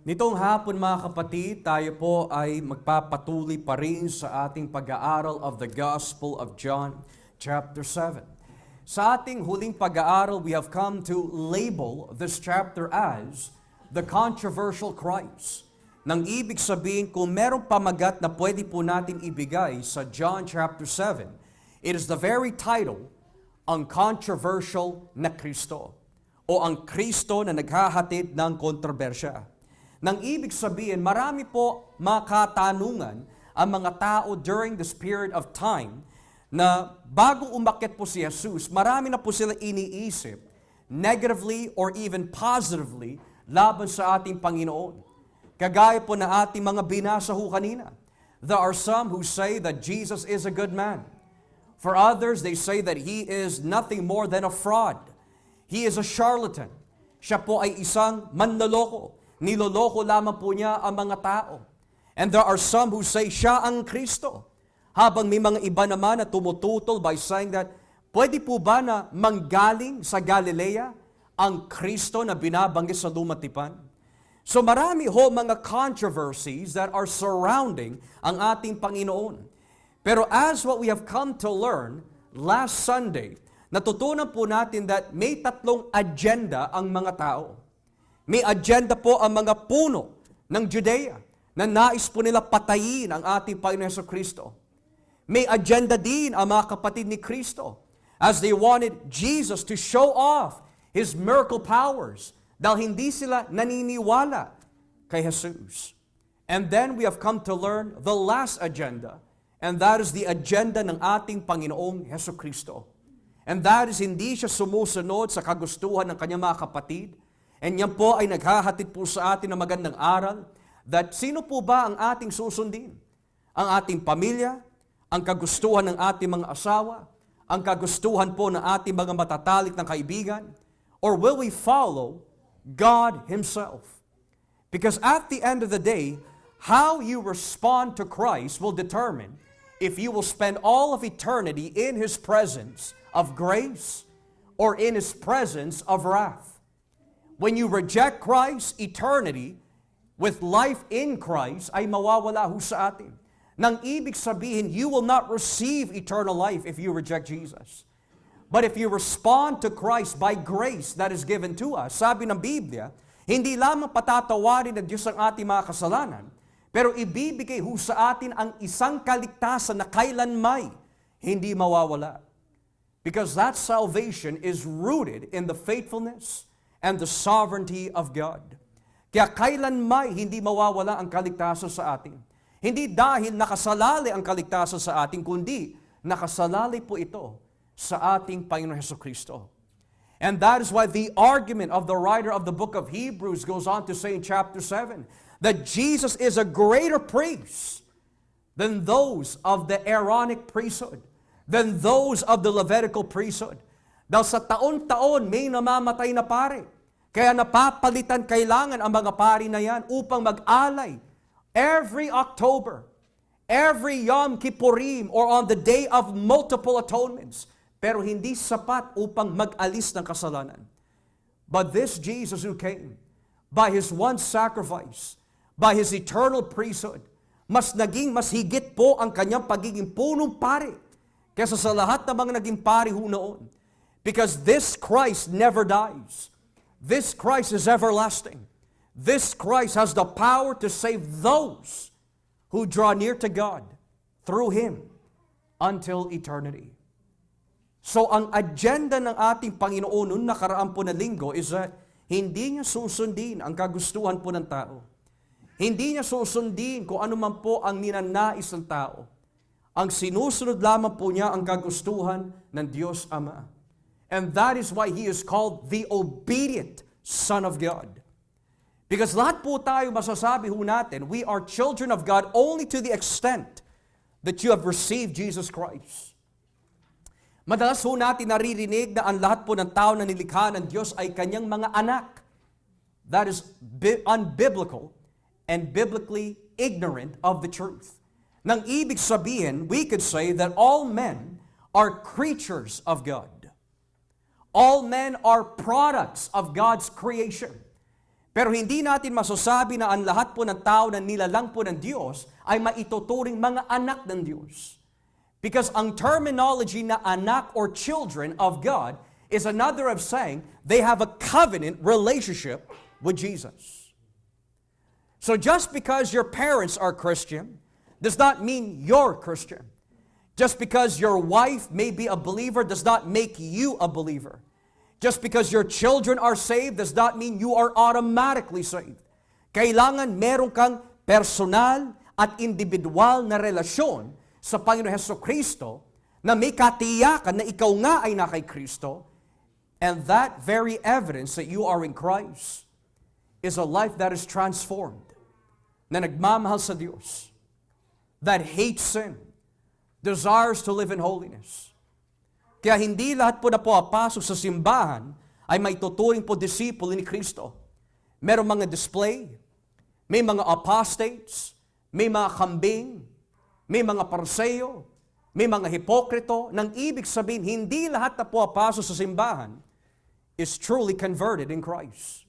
Nitong hapon mga kapatid, tayo po ay magpapatuloy pa rin sa ating pag-aaral of the Gospel of John chapter 7. Sa ating huling pag-aaral, we have come to label this chapter as the controversial Christ. Nang ibig sabihin, kung merong pamagat na pwede po natin ibigay sa John chapter 7, it is the very title, ang controversial na Kristo, o ang Kristo na naghahatid ng kontrobersya. Nang ibig sabihin, marami po makatanungan ang mga tao during this period of time na bago umakyat po si Hesus, marami na po sila iniisip negatively or even positively laban sa ating Panginoon. Kagaya po na ating mga binasa ho kanina. There are some who say that Jesus is a good man. For others, they say that He is nothing more than a fraud. He is a charlatan. Siya po ay isang manloloko. Niloloko lamang po niya ang mga tao. And there are some who say siya ang Kristo. Habang may mga iba naman na tumututol by saying that, pwede po ba na manggaling sa Galilea ang Kristo na binabanggit sa lumatipan? So marami ho mga controversies that are surrounding ang ating Panginoon. Pero as what we have come to learn last Sunday, natutunan po natin that may tatlong agenda ang mga tao. May agenda po ang mga puno ng Judea na nais po nila patayin ang ating Panginoon Jesucristo. May agenda din ang mga kapatid ni Kristo as they wanted Jesus to show off His miracle powers dahil hindi sila naniniwala kay Jesus. And then we have come to learn the last agenda, and that is the agenda ng ating Panginoong Jesucristo. And that is hindi siya sumusunod sa kagustuhan ng kanyang mga kapatid. And yan po ay naghahatid po sa atin ng magandang aral that sino po ba ang ating susundin? Ang ating pamilya, ang kagustuhan ng ating mga asawa, ang kagustuhan po ng ating mga matatalik ng kaibigan, or will we follow God Himself? Because at the end of the day, how you respond to Christ will determine if you will spend all of eternity in His presence of grace or in His presence of wrath. When you reject Christ, eternity with life in Christ ay mawawala ho sa atin. Nang ibig sabihin, you will not receive eternal life if you reject Jesus. But if you respond to Christ by grace that is given to us, sabi ng Biblia, hindi lamang patatawarin ng Diyos ang ating mga kasalanan, pero ibibigay ho sa atin ang isang kaligtasan na kailanmay hindi mawawala. Because that salvation is rooted in the faithfulness and the sovereignty of God. Kaya kailanmay hindi mawawala ang kaligtasan sa atin. Hindi dahil nakasalali ang kaligtasan sa atin, kundi nakasalali po ito sa ating Panginoon Jesucristo. And that is why the argument of the writer of the book of Hebrews goes on to say in chapter 7 that Jesus is a greater priest than those of the Aaronic priesthood, than those of the Levitical priesthood. Dahil sa taon-taon may namamatay na pare. Kaya napapalitan kailangan ang mga pari na yan upang mag-alay every October, every Yom Kippurim, or on the day of multiple atonements. Pero hindi sapat upang mag-alis ng kasalanan. But this Jesus who came, by His one sacrifice, by His eternal priesthood, mas higit po ang kanyang pagiging punong pari kaysa sa lahat ng mga naging pari ho noon. Because this Christ never dies. This Christ is everlasting. This Christ has the power to save those who draw near to God through Him until eternity. So ang agenda ng ating Panginoon noong nakaraan po na linggo is that hindi niya susundin ang kagustuhan po ng tao. Hindi niya susundin kung ano man po ang ninanais ng tao. Ang sinusunod lamang po niya ang kagustuhan ng Diyos Ama. And that is why He is called the obedient Son of God. Because lahat po tayo masasabi ho natin, we are children of God only to the extent that you have received Jesus Christ. Madalas ho natin naririnig na ang lahat po ng tao na nilikha ng Diyos ay kanyang mga anak. That is unbiblical and biblically ignorant of the truth. Nang ibig sabihin, we could say that all men are creatures of God. All men are products of God's creation. Pero hindi natin masasabi na ang lahat po ng tao na nilalang po ng Diyos ay maituturing mga anak ng Diyos. Because ang terminology na anak or children of God is another of saying they have a covenant relationship with Jesus. So just because your parents are Christian does not mean you're Christian. Just because your wife may be a believer does not make you a believer. Just because your children are saved does not mean you are automatically saved. Kailangan meron kang personal at individual na relasyon sa Panginoon Hesukristo na may katiyakan na ikaw nga ay na kay Kristo, and that very evidence that you are in Christ is a life that is transformed, na nagmamahal sa Diyos, that hates sin, desires to live in holiness. Kaya hindi lahat po na puwapasok sa simbahan ay may tuturing po disipulo ni Kristo. Merong mga display, may mga apostates, may mga kambing, may mga parseo, may mga hipokrito, nang ibig sabihin, hindi lahat na puwapasok sa simbahan is truly converted in Christ.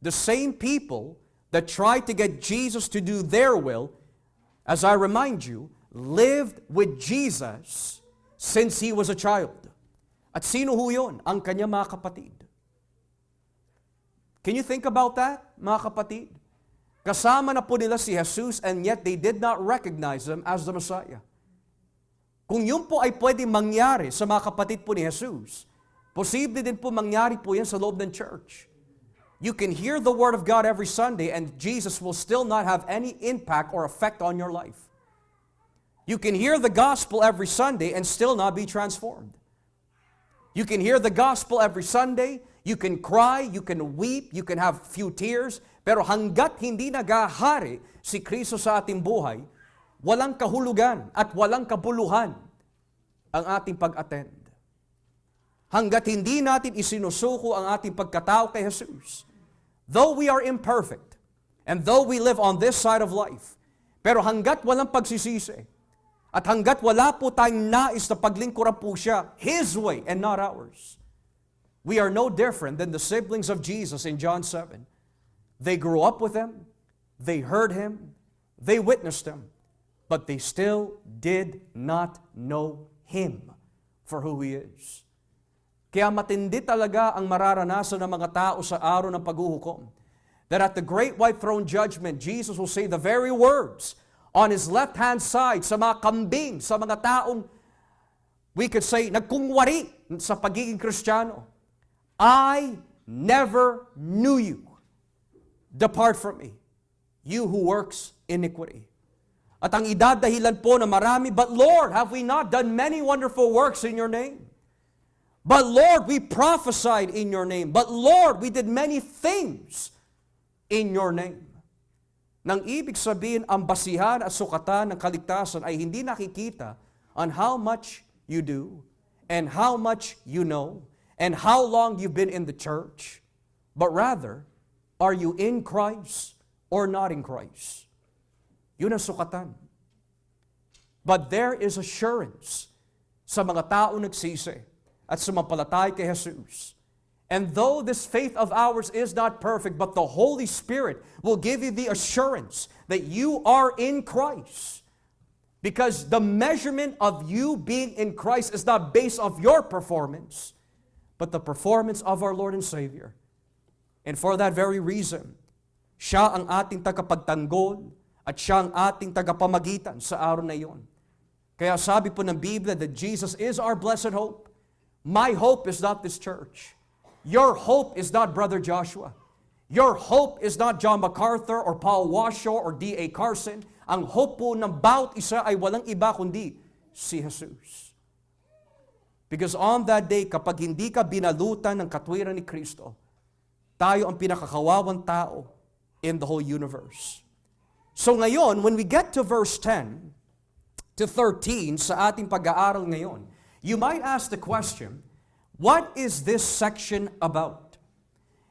The same people that tried to get Jesus to do their will, as I remind you, lived with Jesus since he was a child. At sino ho yun? Ang kanyang mga kapatid. Can you think about that, mga kapatid? Kasama na po nila si Hesus, and yet they did not recognize him as the Messiah. Kung yun po ay pwede mangyari sa mga kapatid po ni Hesus, posible din po mangyari po yan sa loob ng church. You can hear the Word of God every Sunday and Jesus will still not have any impact or effect on your life. You can hear the gospel every Sunday and still not be transformed. You can hear the gospel every Sunday, you can cry, you can weep, you can have few tears, pero hanggat hindi nagahari si Kristo sa ating buhay, walang kahulugan at walang kabuluhan ang ating pag-attend. Hanggat hindi natin isinusuko ang ating pagkatao kay Jesus, though we are imperfect, and though we live on this side of life, pero hanggat walang pagsisisi, at hanggat wala po tayong nais na paglingkuran po siya, His way and not ours, we are no different than the siblings of Jesus in John 7. They grew up with Him, they heard Him, they witnessed Him, but they still did not know Him for who He is. Kaya matindi talaga ang mararanasan ng mga tao sa araw ng paghuhukom. That at the great white throne judgment, Jesus will say the very words on His left-hand side sa mga kambing, sa mga taong, we could say, nagkungwari sa pagiging Kristiyano. I never knew you. Depart from me, you who works iniquity. At ang idadahilan po na marami, but Lord, have we not done many wonderful works in your name? But Lord, we prophesied in your name. But Lord, we did many things in your name. Nang ibig sabihin, ang basihan at sukatan ng kaligtasan ay hindi nakikita on how much you do, and how much you know, and how long you've been in the church, but rather, are you in Christ or not in Christ? Yun ang sukatan. But there is assurance sa mga tao nagsisi at sumampalatay kay Jesus. And though this faith of ours is not perfect, but the Holy Spirit will give you the assurance that you are in Christ. Because the measurement of you being in Christ is not based on your performance, but the performance of our Lord and Savior. And for that very reason, siya ang ating tagapagtanggol at siya ang ating tagapamagitan sa araw na iyon. Kaya sabi po ng Biblia that Jesus is our blessed hope. My hope is not this church. Your hope is not Brother Joshua. Your hope is not John MacArthur or Paul Washoe or D.A. Carson. Ang hope po ng bawat isa ay walang iba kundi si Jesus. Because on that day, kapag hindi ka binalutan ng katwiran ni Kristo, tayo ang pinakakawawang tao in the whole universe. So ngayon, when we get to verse 10 to 13 sa ating pag-aaral ngayon, you might ask the question, what is this section about?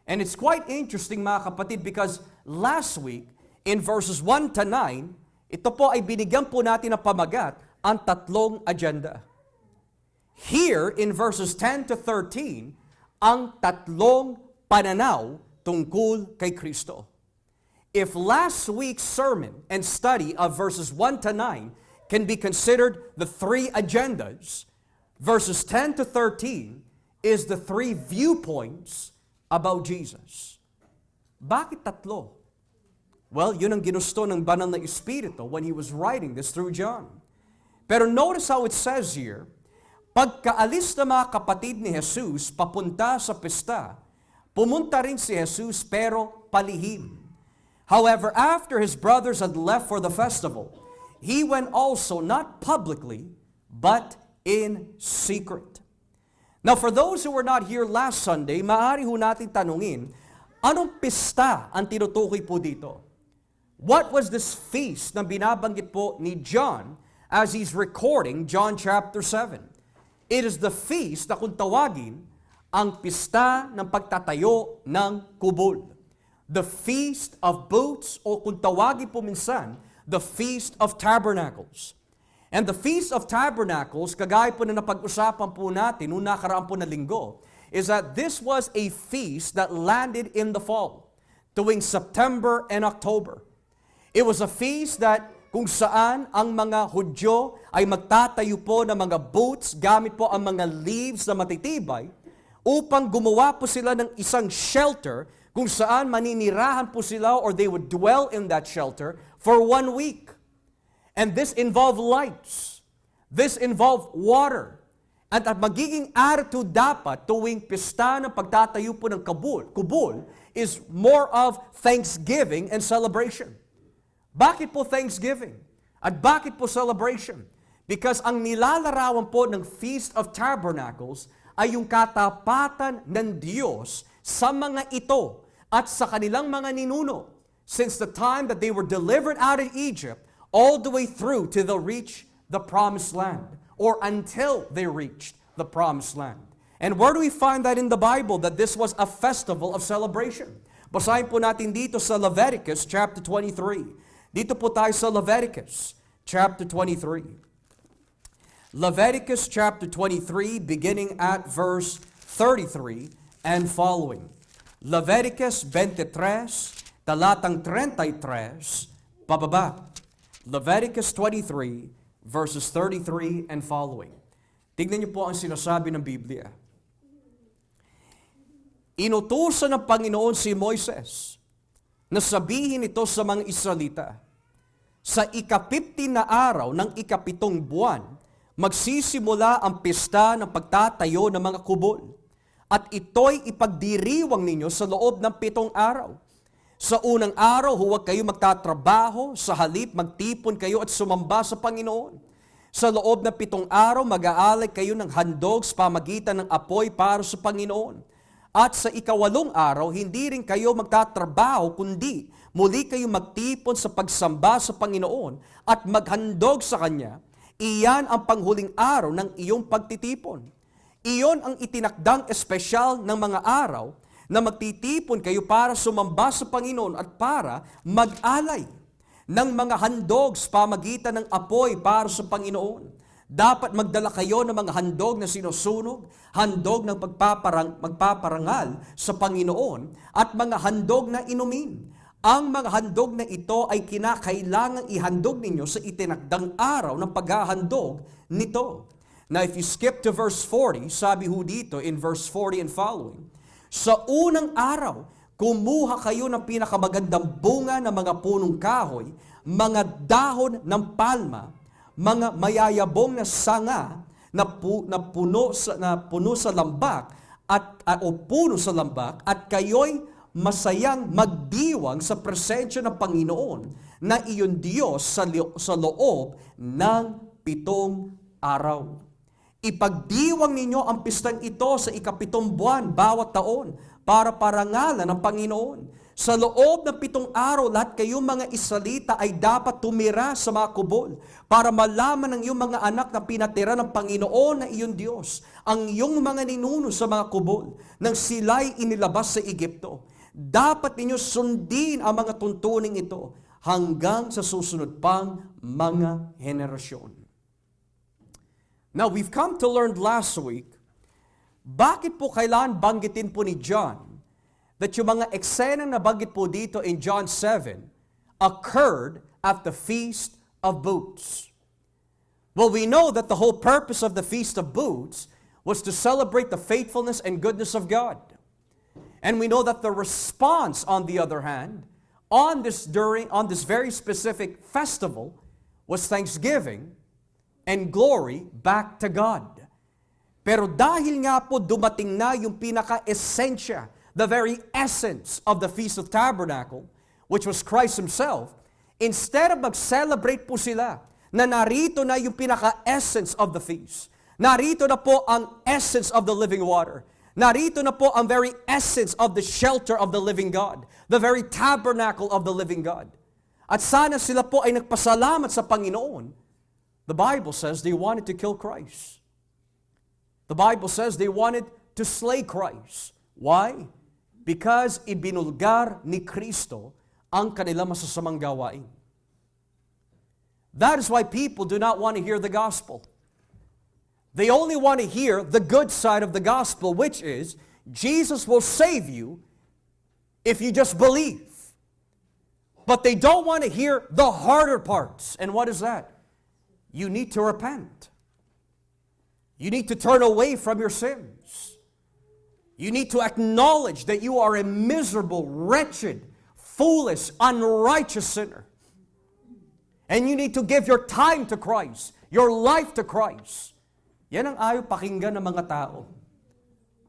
And it's quite interesting, mga kapatid, because last week, in verses 1 to 9, ito po ay binigyan po natin ng pamagat, ang tatlong agenda. Here, in verses 10 to 13, ang tatlong pananaw tungkol kay Kristo. If last week's sermon and study of verses 1 to 9 can be considered the three agendas, verses 10 to 13 is the three viewpoints about Jesus. Bakit tatlo? Well, yun ang ginusto ng banal na Espiritu when he was writing this through John. Pero notice how it says here, pagkaalis ng mga kapatid ni Hesus papunta sa pista, pumunta rin si Hesus pero palihim. However, after his brothers had left for the festival, he went also not publicly, but in secret. Now, for those who were not here last Sunday, maaari ho natin tanungin, anong pista ang tinutukoy po dito? What was this feast na binabanggit po ni John as he's recording John chapter 7? It is the feast na kung tawagin ang pista ng pagtatayo ng kubol. The Feast of Booths, o kung tawagin po minsan, the Feast of Tabernacles. And the Feast of Tabernacles, kagaya po na napag-usapan po natin noong nakaraan po na linggo, is that this was a feast that landed in the fall, tuwing September and October. It was a feast that kung saan ang mga Hudyo ay magtatayo po ng mga booths, gamit po ang mga leaves na matitibay, upang gumawa po sila ng isang shelter kung saan maninirahan po sila or they would dwell in that shelter for 1 week. And this involved lights. This involved water. At ang magiging attitude dapat tuwing pista ng pagtatayo po ng kubol is more of thanksgiving and celebration. Bakit po thanksgiving? At bakit po celebration? Because ang nilalarawan po ng Feast of Tabernacles ay yung katapatan ng Diyos sa mga ito at sa kanilang mga ninuno since the time that they were delivered out of Egypt all the way through till they reach the promised land or until they reached the promised land. And where do we find that in the Bible that this was a festival of celebration? Basahin po natin dito sa Leviticus chapter 23. Dito po tayo sa Leviticus chapter 23. Leviticus chapter 23 beginning at verse 33 and following. Leviticus 23, talatang 33, pababa. Leviticus 23, verses 33 and following. Tignan niyo po ang sinasabi ng Biblia. Inutusan ng Panginoon si Moises na sabihin ito sa mga Israelita, sa ika-15 na araw ng ika-7 buwan, magsisimula ang pista ng pagtatayo ng mga kubol. At ito'y ipagdiriwang ninyo sa loob ng 7 araw. Sa unang araw, huwag kayo magtatrabaho, sa halip magtipon kayo at sumamba sa Panginoon. Sa loob ng 7 araw, mag-aalay kayo ng handog sa pamagitan ng apoy para sa Panginoon. At sa ika-8 araw, hindi rin kayo magtatrabaho, kundi muli kayo magtipon sa pagsamba sa Panginoon at maghandog sa Kanya. Iyan ang panghuling araw ng iyong pagtitipon. Iyon ang itinakdang espesyal ng mga araw na magtitipon kayo para sumamba sa Panginoon at para mag-alay ng mga handog sa pamagitan ng apoy para sa Panginoon. Dapat magdala kayo ng mga handog na sinusunog, handog ng magpaparangal sa Panginoon at mga handog na inumin. Ang mga handog na ito ay kinakailangang ihandog ninyo sa itinakdang araw ng paghahandog nito. Now, if you skip to verse 40, sabi ho dito in verse 40 and following, sa unang araw, kumuha kayo ng pinakamagandang bunga ng mga punong kahoy, mga dahon ng palma, mga mayayabong na sanga na puno sa lambak at kayo'y masayang magdiwang sa presensya ng Panginoon na iyon Diyos sa loob ng 7 araw. Ipagdiwang ninyo ang pistang ito sa ika-7 buwan bawat taon para parangalan ng Panginoon. Sa loob ng 7 araw, lahat kayong mga Israelita ay dapat tumira sa mga kubol para malaman ng iyong mga anak na pinatira ng Panginoon na iyong Diyos, ang iyong mga ninuno sa mga kubol, nang sila'y inilabas sa Egypto. Dapat ninyo sundin ang mga tuntuning ito hanggang sa susunod pang mga henerasyon. Now, we've come to learn last week, bakit po kailangan banggitin po ni John that yung mga eksenang nabanggit po dito in John 7 occurred at the Feast of Booths. Well, we know that the whole purpose of the Feast of Booths was to celebrate the faithfulness and goodness of God. And we know that the response, on the other hand, on this very specific festival was thanksgiving and glory back to God. Pero dahil nga po dumating na yung pinaka-esensya, the very essence of the Feast of Tabernacle, which was Christ Himself, instead of mag-celebrate po sila na narito na yung pinaka-essence of the feast, narito na po ang essence of the living water, narito na po ang very essence of the shelter of the living God, the very tabernacle of the living God. At sana sila po ay nagpasalamat sa Panginoon. The Bible says they wanted to kill Christ. The Bible says they wanted to slay Christ. Why? Because ibinulgar ni Kristo ang kanilang masasamang gawain. That is why people do not want to hear the gospel. They only want to hear the good side of the gospel, which is Jesus will save you if you just believe. But they don't want to hear the harder parts. And what is that? You need to repent. You need to turn away from your sins. You need to acknowledge that you are a miserable, wretched, foolish, unrighteous sinner. And you need to give your time to Christ, your life to Christ. Yan ang ayaw pakinggan ng mga tao.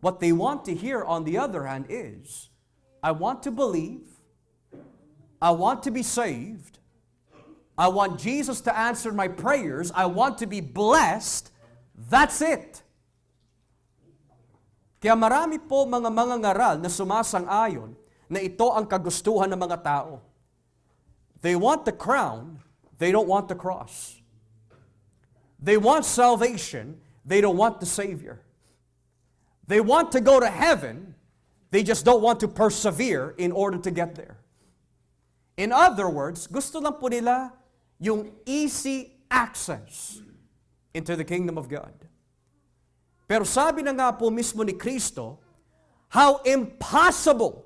What they want to hear, on the other hand, is, I want to believe, I want to be saved, I want Jesus to answer my prayers, I want to be blessed, that's it. Kaya marami po mga mangangaral na sumasang-ayon na ito ang kagustuhan ng mga tao. They want the crown, they don't want the cross. They want salvation, they don't want the Savior. They want to go to heaven, they just don't want to persevere in order to get there. In other words, gusto lang po nila yung easy access into the kingdom of God. Pero sabi na nga po mismo ni Kristo, how impossible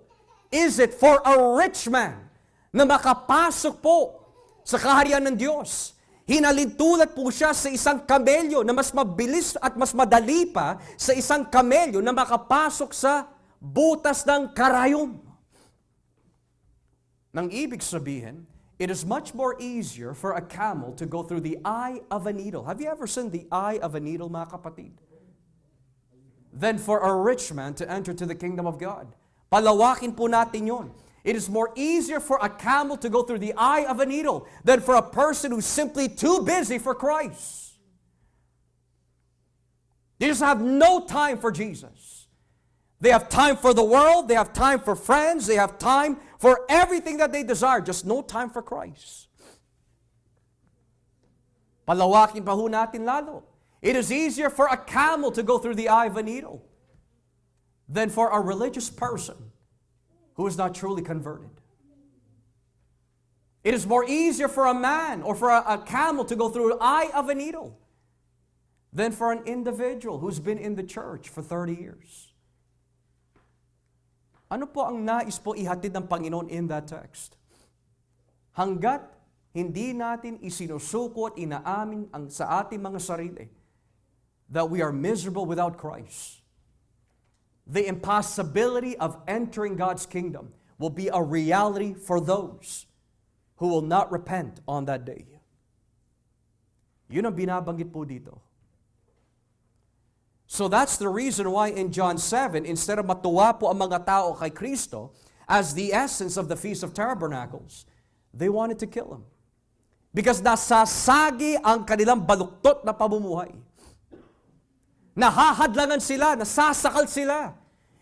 is it for a rich man na makapasok po sa kaharian ng Diyos. Hinalintulad po siya sa isang kamelyo na mas mabilis at mas madali pa sa isang kamelyo na makapasok sa butas ng karayom. Nang ibig sabihin, it is much more easier for a camel to go through the eye of a needle. Have you ever seen the eye of a needle, mga kapatid? Than for a rich man to enter to the kingdom of God. Palawakin po natin yon. It is more easier for a camel to go through the eye of a needle than for a person who's simply too busy for Christ. They just have no time for Jesus. They have time for the world, they have time for friends, they have time for everything that they desire, just no time for Christ. Palawakin pa ho natin lalo. It is easier for a camel to go through the eye of a needle than for a religious person who is not truly converted. It is more easier for a man or for a camel to go through the eye of a needle than for an individual who's been in the church for 30 years. Ano po ang nais po ihatid ng Panginoon in that text? Hanggat hindi natin isinusuko at inaamin sa ating mga sarili that we are miserable without Christ, the impossibility of entering God's kingdom will be a reality for those who will not repent on that day. Yun ang binabanggit po dito. So that's the reason why in John 7, instead of matuwa po ang mga tao kay Kristo as the essence of the Feast of Tabernacles, they wanted to kill Him. Because nasasagi ang kanilang baluktot na pamumuhay. Nahahadlangan sila, nasasakal sila.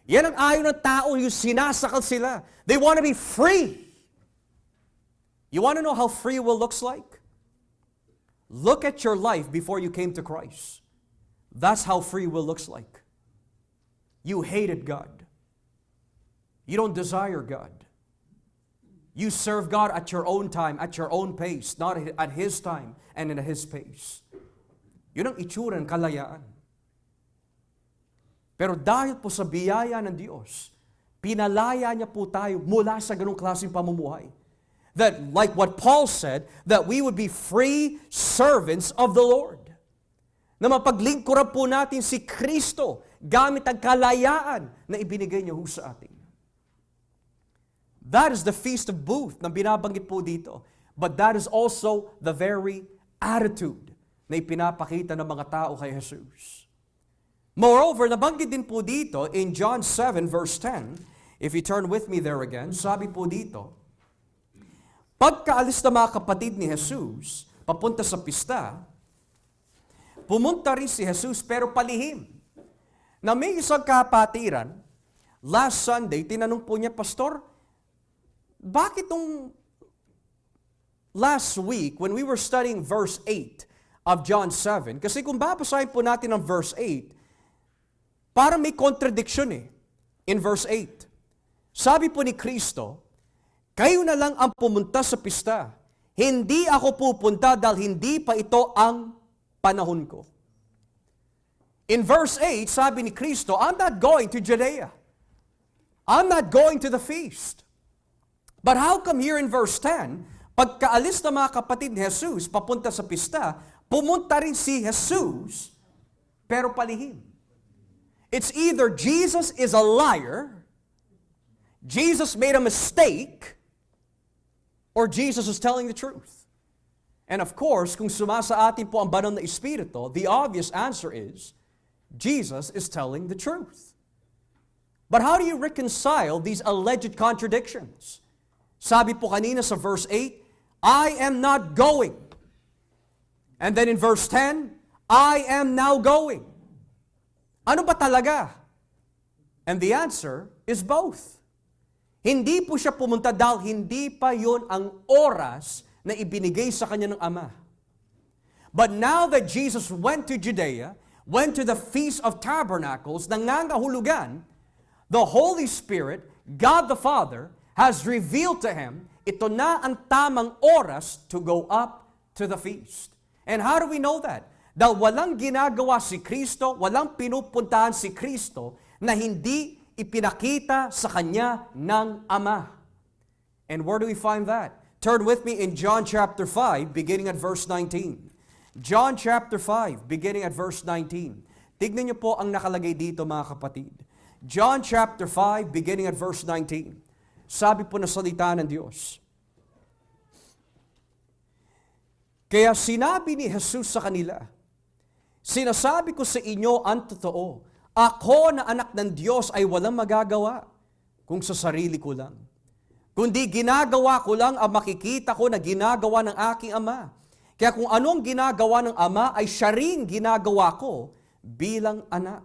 Yan ang ayaw ng tao, yung sinasakal sila. They want to be free. You want to know how free will looks like? Look at your life before you came to Christ. That's how free will looks like. You hated God. You don't desire God. You serve God at your own time, at your own pace, not at His time and in His pace. Yun ang itsura ng kalayaan. Pero dahil po sa biyaya ng Diyos, pinalaya niya po tayo mula sa ganung klaseng pamumuhay. That like what Paul said, that we would be free servants of the Lord. Na mapaglingkuran po natin si Kristo gamit ang kalayaan na ibinigay niya ho sa atin. That is the Feast of Booths na binabanggit po dito. But that is also the very attitude na ipinapakita ng mga tao kay Jesus. Moreover, nabanggit din po dito in John 7 verse 10, if you turn with me there again, sabi po dito, pagkaalis na mga kapatid ni Jesus, papunta sa pista, pumunta rin si Jesus pero palihim. Na may isang kapatiran, last Sunday, tinanong po niya, Pastor, bakit nung last week, when we were studying verse 8 of John 7, kasi kung babasahin po natin ang verse 8, parang may contradiction in verse 8. Sabi po ni Kristo, kayo na lang ang pumunta sa pista. Hindi ako pupunta dahil hindi pa ito ang panahon ko. In verse 8, sabi ni Kristo, I'm not going to Judea. I'm not going to the feast. But how come here in verse 10, pagkaalis ng mga kapatid ni Jesus papunta sa pista, pumunta rin si Jesus, pero palihim. It's either Jesus is a liar, Jesus made a mistake, or Jesus is telling the truth. And of course, kung sumasa atin po ang banal na Espiritu, the obvious answer is, Jesus is telling the truth. But how do you reconcile these alleged contradictions? Sabi po kanina sa verse 8, I am not going. And then in verse 10, I am now going. Ano ba talaga? And the answer is both. Hindi po siya pumunta dahil hindi pa yon ang oras na ibinigay sa kanya ng Ama. But now that Jesus went to Judea, went to the Feast of Tabernacles, nangangahulugan, the Holy Spirit, God the Father, has revealed to Him, ito na ang tamang oras to go up to the feast. And how do we know that? Dahil walang ginagawa si Kristo, walang pinupuntahan si Kristo na hindi ipinakita sa Kanya ng Ama. And where do we find that? Turn with me in John chapter 5, beginning at verse 19. John chapter 5, beginning at verse 19. Tignan niyo po ang nakalagay dito mga kapatid. John chapter 5, beginning at verse 19. Sabi po na salita ng Diyos. Kaya sinabi ni Jesus sa kanila, sinasabi ko sa inyo ang totoo, ako na anak ng Diyos ay walang magagawa kung sa sarili ko lang. Kundi ginagawa ko lang ang makikita ko na ginagawa ng aking Ama. Kaya kung anong ginagawa ng Ama ay siya rin ginagawa ko bilang anak.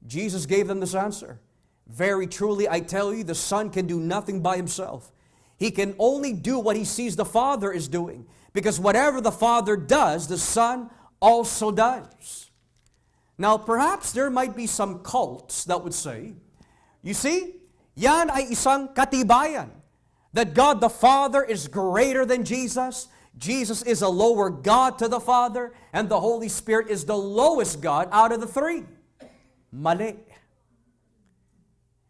Jesus gave them this answer. Very truly, I tell you, the Son can do nothing by Himself. He can only do what He sees the Father is doing. Because whatever the Father does, the Son also does. Now, perhaps there might be some cults that would say, you see, yan ay isang katibayan that God the Father is greater than Jesus. Jesus is a lower God to the Father, and the Holy Spirit is the lowest God out of the three. Mali.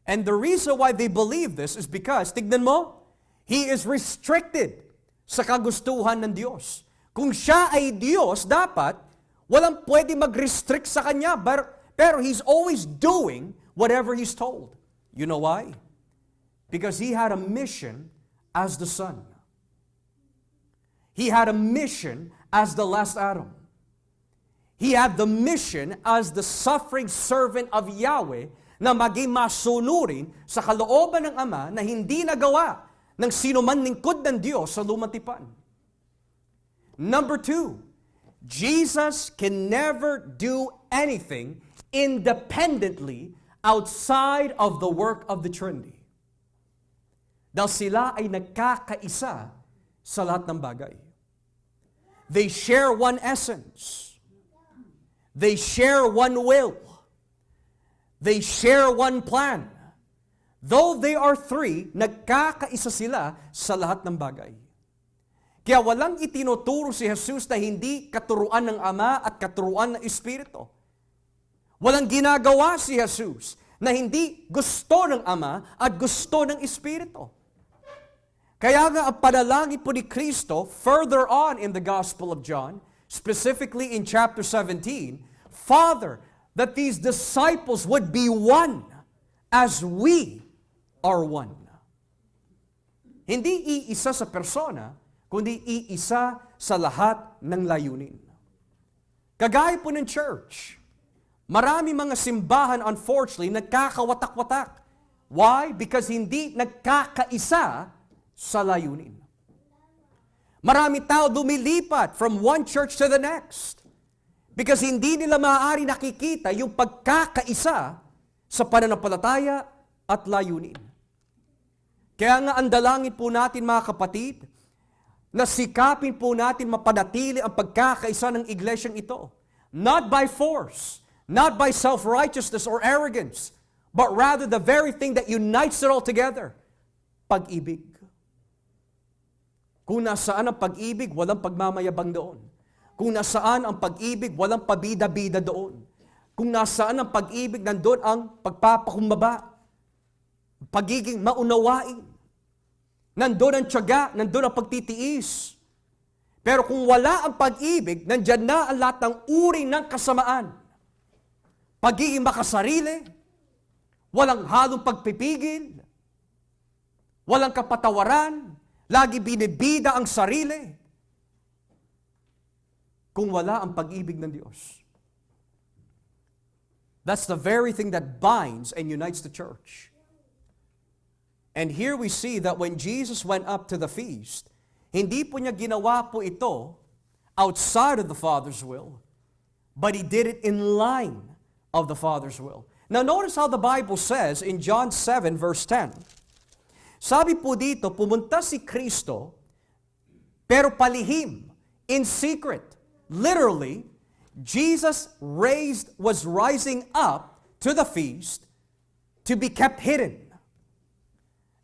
And the reason why they believe this is because, tignan mo, He is restricted sa kagustuhan ng Diyos. Kung siya ay Diyos, dapat walang pwede mag-restrict sa Kanya, pero He's always doing whatever He's told. You know why? Because He had a mission as the Son. He had a mission as the last Adam. He had the mission as the suffering servant of Yahweh na maging masunurin sa kalooban ng Ama na hindi nagawa ng sino man lingkod ng Diyos sa lumang tipan. Number 2, Jesus can never do anything independently outside of the work of the Trinity. Dahil sila ay nagkakaisa sa lahat ng bagay. They share one essence. They share one will. They share one plan. Though they are three, nagkakaisa sila sa lahat ng bagay. Kaya walang itinuturo si Jesus na hindi katuruan ng Ama at katuruan ng Espiritu. Walang ginagawa si Jesus na hindi gusto ng Ama at gusto ng Espiritu. Kaya nga ang panalangin po ni Kristo, further on in the Gospel of John, specifically in chapter 17, Father, that these disciples would be one as we are one. Hindi iisa sa persona, kundi iisa sa lahat ng layunin. Kagaya po ng church, marami mga simbahan, unfortunately, nagkakawatak-watak. Why? Because hindi nagkakaisa sa layunin. Marami tao lumilipat from one church to the next because hindi nila maaari nakikita yung pagkakaisa sa pananampalataya at layunin. Kaya nga ang dalangin po natin mga kapatid, na sikapin po natin mapanatili ang pagkakaisa ng iglesyang ito. Not by force, not by self-righteousness or arrogance, but rather the very thing that unites it all together, pag-ibig. Kung nasaan ang pag-ibig, walang pagmamayabang doon. Kung nasaan ang pag-ibig, walang pabida-bida doon. Kung nasaan ang pag-ibig, nandun ang pagpapakumbaba, pagiging maunawain. Nandun ang tiyaga, nandun ang pagtitiis. Pero kung wala ang pag-ibig, nandyan na ang lahat ng uri ng kasamaan. Pagiging makasarili, walang halong pagpipigil, walang kapatawaran, lagi binibida ang sarili. Kung wala ang pag-ibig ng Diyos. That's the very thing that binds and unites the church. And here we see that when Jesus went up to the feast, hindi po niya ginawa po ito outside of the Father's will, but He did it in line of the Father's will. Now notice how the Bible says in John 7 verse 10, sabi po dito, pumunta si Kristo, pero palihim, in secret. Literally, Jesus was rising up to the feast to be kept hidden.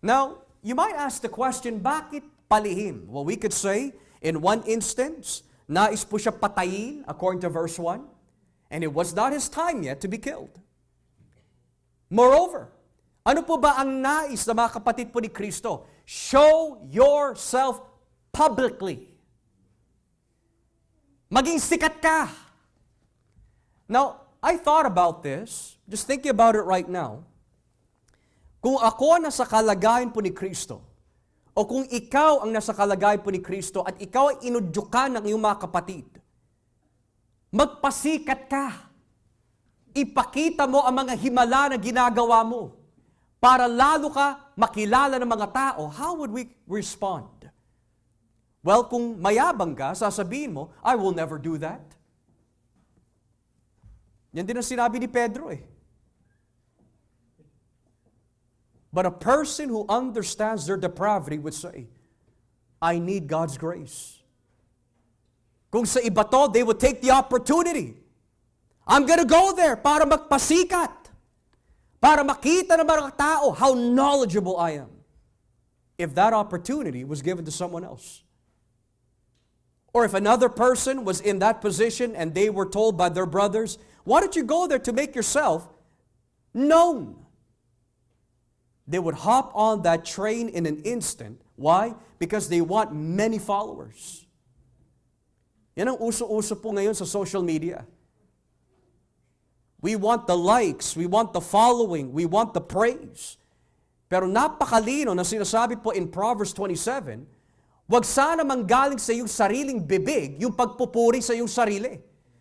Now, you might ask the question, bakit palihim? Well, we could say, in one instance, nais po siya patayin, according to verse 1, and it was not his time yet to be killed. Moreover, ano po ba ang nais na mga kapatid po ni Kristo? Show yourself publicly. Maging sikat ka. Now, I thought about this, just thinking about it right now. Kung ako nasa kalagayan po ni Kristo, o kung ikaw ang nasa kalagayan po ni Kristo at ikaw ay inudyukan ng iyong mga kapatid, magpasikat ka. Ipakita mo ang mga himala na ginagawa mo para lalo ka makilala ng mga tao. How would we respond? Well, kung mayabang ka, sasabihin mo, I will never do that. Yan din ang sinabi ni Pedro eh. But a person who understands their depravity would say, I need God's grace. Kung sa iba to, they would take the opportunity. I'm gonna go there para magpasikat. Para makita ng mga tao how knowledgeable I am. If that opportunity was given to someone else. Or if another person was in that position and they were told by their brothers, why don't you go there to make yourself known? They would hop on that train in an instant. Why? Because they want many followers. Yan ang uso-uso po ngayon sa social media. We want the likes, we want the following, we want the praise. Pero napakalino na sinasabi po in Proverbs 27, wag sana manggaling sa iyong sariling bibig yung pagpupuri sa iyong sarili,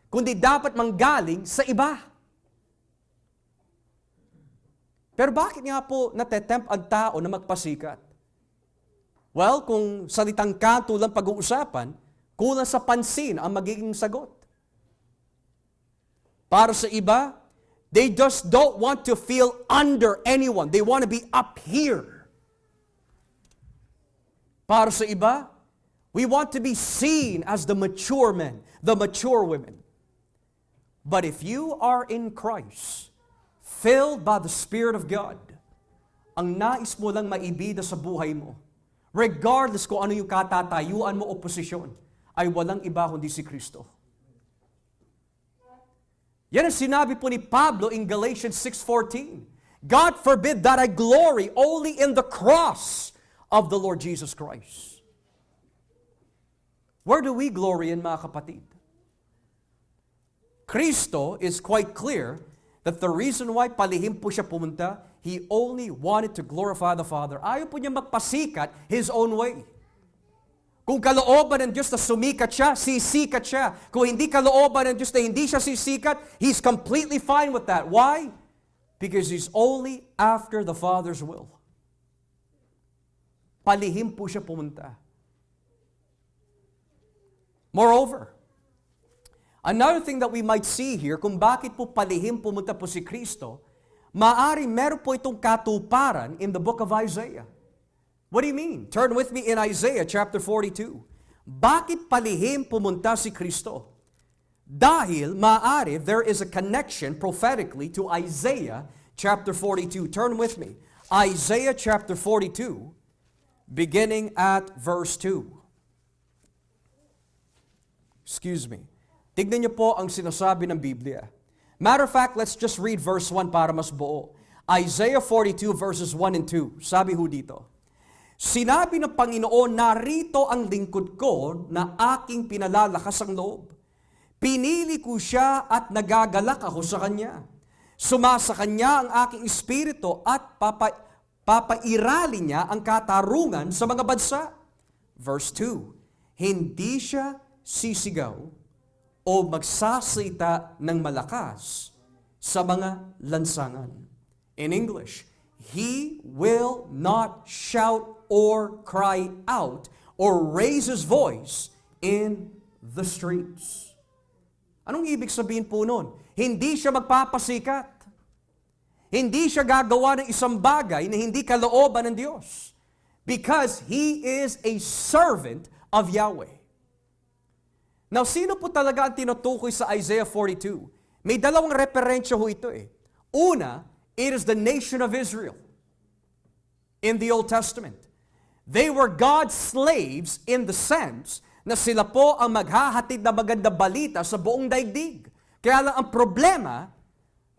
kundi dapat manggaling sa iba. Pero bakit nga po natetempt ang tao na magpasikat? Well, kung salitang kanto lang pag-uusapan, kulang sa pansin ang magiging sagot. Para sa iba, they just don't want to feel under anyone. They want to be up here. Para sa iba, we want to be seen as the mature men, the mature women. But if you are in Christ, filled by the Spirit of God, ang nais mo lang maibida sa buhay mo, regardless kung ano yung katatayuan mo o posisyon, ay walang iba kundi si Kristo. Yan ang sinabi po ni Pablo in Galatians 6:14. God forbid that I glory only in the cross of the Lord Jesus Christ. Where do we glory in, mga kapatid? Kristo is quite clear that the reason why palihim po siya pumunta, He only wanted to glorify the Father. Ayaw po niya magpasikat His own way. Kung kalooban ng Diyos na sumikat siya, sisikat siya. Kung hindi kalooban ng Diyos na hindi siya sisikat, He's completely fine with that. Why? Because He's only after the Father's will. Palihim po siya pumunta. Moreover, another thing that we might see here, kung bakit po palihim pumunta po si Kristo, maaari meron po itong katuparan in the book of Isaiah. What do you mean? Turn with me in Isaiah chapter 42. Bakit palihim pumunta si Kristo? Dahil maaari there is a connection prophetically to Isaiah chapter 42. Turn with me. Isaiah chapter 42, beginning at verse 2. Excuse me. Tignan niyo po ang sinasabi ng Biblia. Matter of fact, let's just read verse 1 para mas buo. Isaiah 42 verses 1 and 2. Sabi ho dito, sinabi ng Panginoon, narito ang lingkod ko na aking pinalalakas ang loob. Pinili ko siya at nagagalak ako sa kanya. Sumasa kanya ang aking espiritu at papairali niya ang katarungan sa mga bansa. Verse 2, hindi siya sisigaw o magsasalita ng malakas sa mga lansangan. In English, He will not shout or cry out or raise His voice in the streets. Anong ibig sabihin po nun? Hindi siya magpapasikat. Hindi siya gagawa ng isang bagay na hindi kalooban ng Diyos. Because He is a servant of Yahweh. Now, sino po talaga ang tinutukoy sa Isaiah 42? May dalawang referensya ho ito eh. Una, it is the nation of Israel in the Old Testament. They were God's slaves in the sense na sila po ang maghahatid na maganda balita sa buong daigdig. Kaya lang ang problema,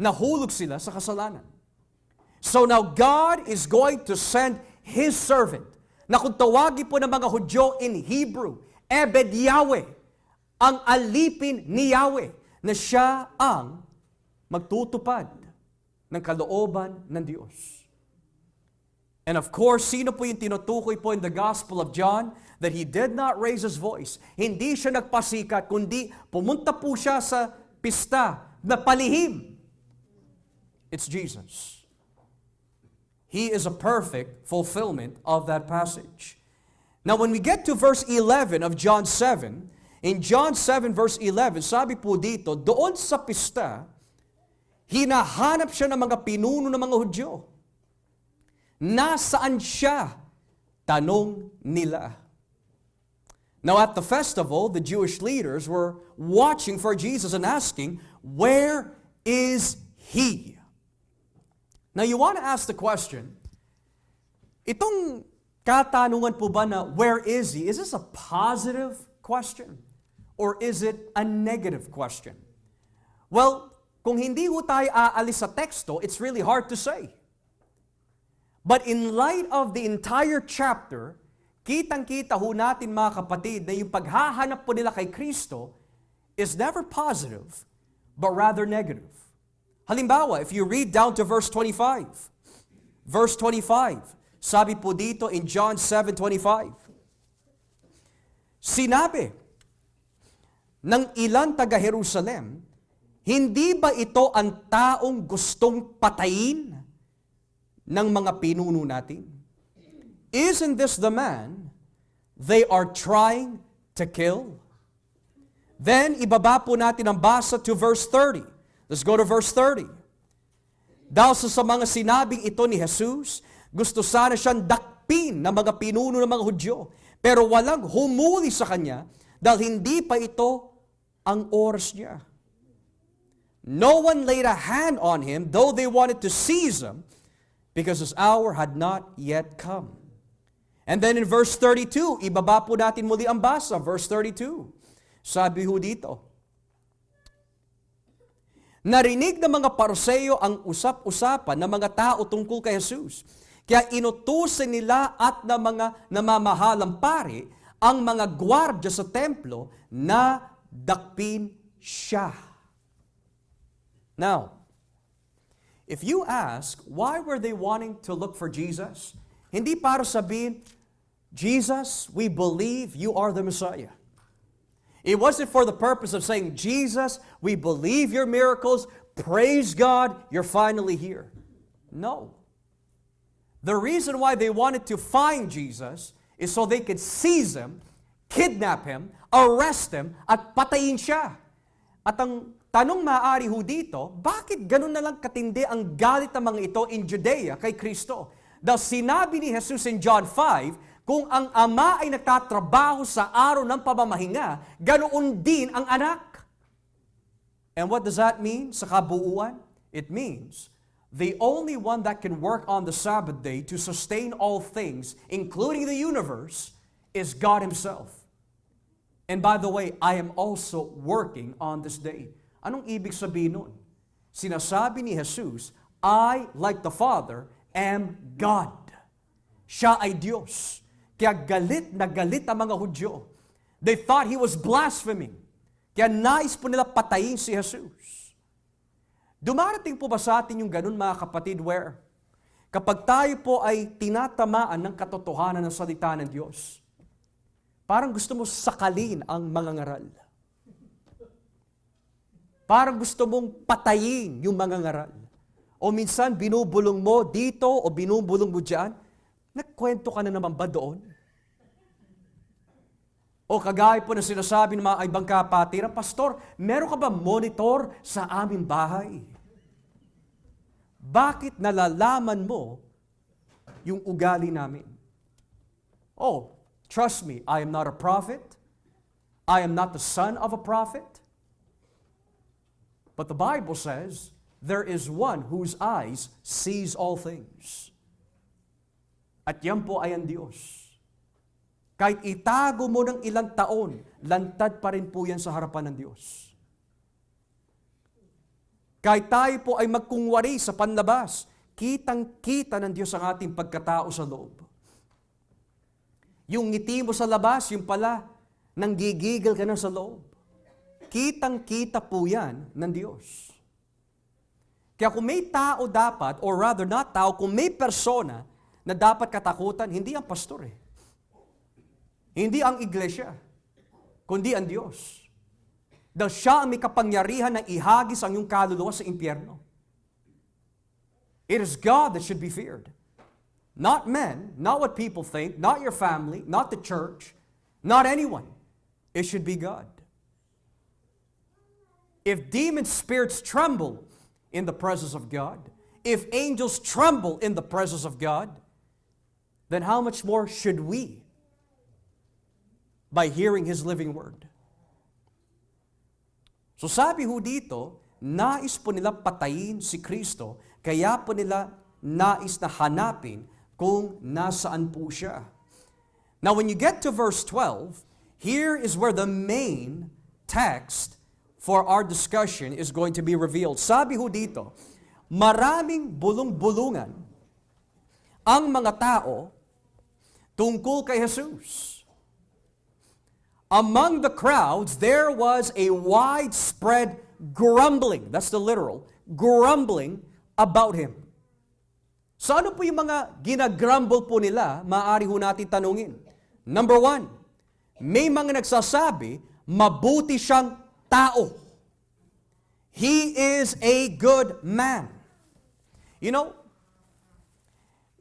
nahulog sila sa kasalanan. So now God is going to send His servant, na kung tawagin po ng mga Hudyo in Hebrew, Ebed Yahweh, ang alipin ni Yahweh, na siya ang magtutupad ng kalooban ng Diyos. And of course, sino po yung tinutukoy po in the Gospel of John that He did not raise His voice? Hindi siya nagpasikat, kundi pumunta po siya sa pista na palihim. It's Jesus. He is a perfect fulfillment of that passage. Now, when we get to verse 11 of John 7, in John 7 verse 11, sabi po dito, doon sa pista, hinahanap siya ng mga pinuno ng mga Hudyo. Nasaan siya? Tanong nila. Now at the festival, the Jewish leaders were watching for Jesus and asking, where is He? Now you want to ask the question, itong katanungan po ba na where is He? Is this a positive question? Or is it a negative question? Well, kung hindi ho tayo aalis sa teksto, it's really hard to say. But in light of the entire chapter, kitang-kita ho natin mga kapatid na yung paghahanap po nila kay Kristo is never positive, but rather negative. Halimbawa, if you read down to verse 25, sabi po dito in John 7:25, sinabi ng ilang taga-Jerusalem, hindi ba ito ang taong gustong patayin ng mga pinuno natin? Isn't this the man they are trying to kill? Then, ibaba po natin ang basa to verse 30. Let's go to verse 30. Dahil sa mga sinabing ito ni Hesus, gusto sana siyang dakpin ng mga pinuno ng mga Hudyo, pero walang humuli sa kanya dahil hindi pa ito ang oras niya. No one laid a hand on him, though they wanted to seize him, because his hour had not yet come. And then in verse 32, ibaba po natin muli ang basa, verse 32. Sabi ho dito, Narinig ng mga Pariseo ang usap-usapan ng mga tao tungkol kay Jesus. Kaya inutusan nila at ng mga namamahalang pari ang mga gwardya sa templo na dakpin siya. Now, if you ask, why were they wanting to look for Jesus? Hindi para sabihin, Jesus, we believe you are the Messiah. It wasn't for the purpose of saying, Jesus, we believe your miracles, praise God, you're finally here. No. The reason why they wanted to find Jesus is so they could seize Him, kidnap Him, arrest Him, at patayin siya. At ang tanong maaari ho dito, bakit ganun na lang katindi ang galit ng mga ito in Judea kay Kristo? Dahil sinabi ni Jesus in John 5, kung ang ama ay nagtatrabaho sa araw ng pamamahinga, ganoon din ang anak. And what does that mean sa kabuuan? It means the only one that can work on the Sabbath day to sustain all things, including the universe, is God Himself. And by the way, I am also working on this day. Anong ibig sabihin nun? Sinasabi ni Jesus, I, like the Father, am God. Siya ay Diyos. Kaya galit na galit ang mga Hudyo. They thought He was blaspheming. Kaya nais po nila patayin si Jesus. Dumarating po ba sa atin yung ganun, mga kapatid, where kapag tayo po ay tinatamaan ng katotohanan ng salita ng Diyos, parang gusto mo sakalin ang mga ngaral. Parang gusto mong patayin yung mga ngaral. O minsan, binubulong mo dito o binubulong mo dyan, nagkwento ka na naman ba doon? O kagaya po na sinasabi ng mga ibang kapatiran, Pastor, meron ka ba monitor sa aming bahay? Bakit nalalaman mo yung ugali namin? Oh, trust me, I am not a prophet. I am not the son of a prophet. But the Bible says, there is one whose eyes sees all things. At yan po ay ang Diyos. Kahit itago mo ng ilang taon, lantad pa rin po yan sa harapan ng Diyos. Kahit tayo po ay magkungwari sa panlabas, kitang-kita ng Diyos ang ating pagkatao sa loob. Yung ngiti mo sa labas, yung pala, nanggigigil ka na sa loob. Kitang-kita po yan ng Diyos. Kaya kung may tao dapat, or rather not tao, kung may persona na dapat katakutan, hindi ang pastor eh. Hindi ang iglesia, kundi ang Diyos. Dahil siya ang may kapangyarihan na ihagis ang iyong kaluluwa sa impyerno. It is God that should be feared. Not men, not what people think, not your family, not the church, not anyone. It should be God. If demon spirits tremble in the presence of God, if angels tremble in the presence of God, then how much more should we by hearing His living word? So sabi ho dito, nais po nila patayin si Kristo, kaya po nila nais na hanapin kung nasaan po siya. Now when you get to verse 12, here is where the main text for our discussion is going to be revealed. Sabi ho dito, maraming bulong-bulungan ang mga tao tungkol kay Jesus. Among the crowds, there was a widespread grumbling. That's the literal. Grumbling about Him. So ano po yung mga ginagrumble po nila, maaari ho natin tanungin. Number one, may mga nagsasabi, mabuti siyang tao. He is a good man. You know,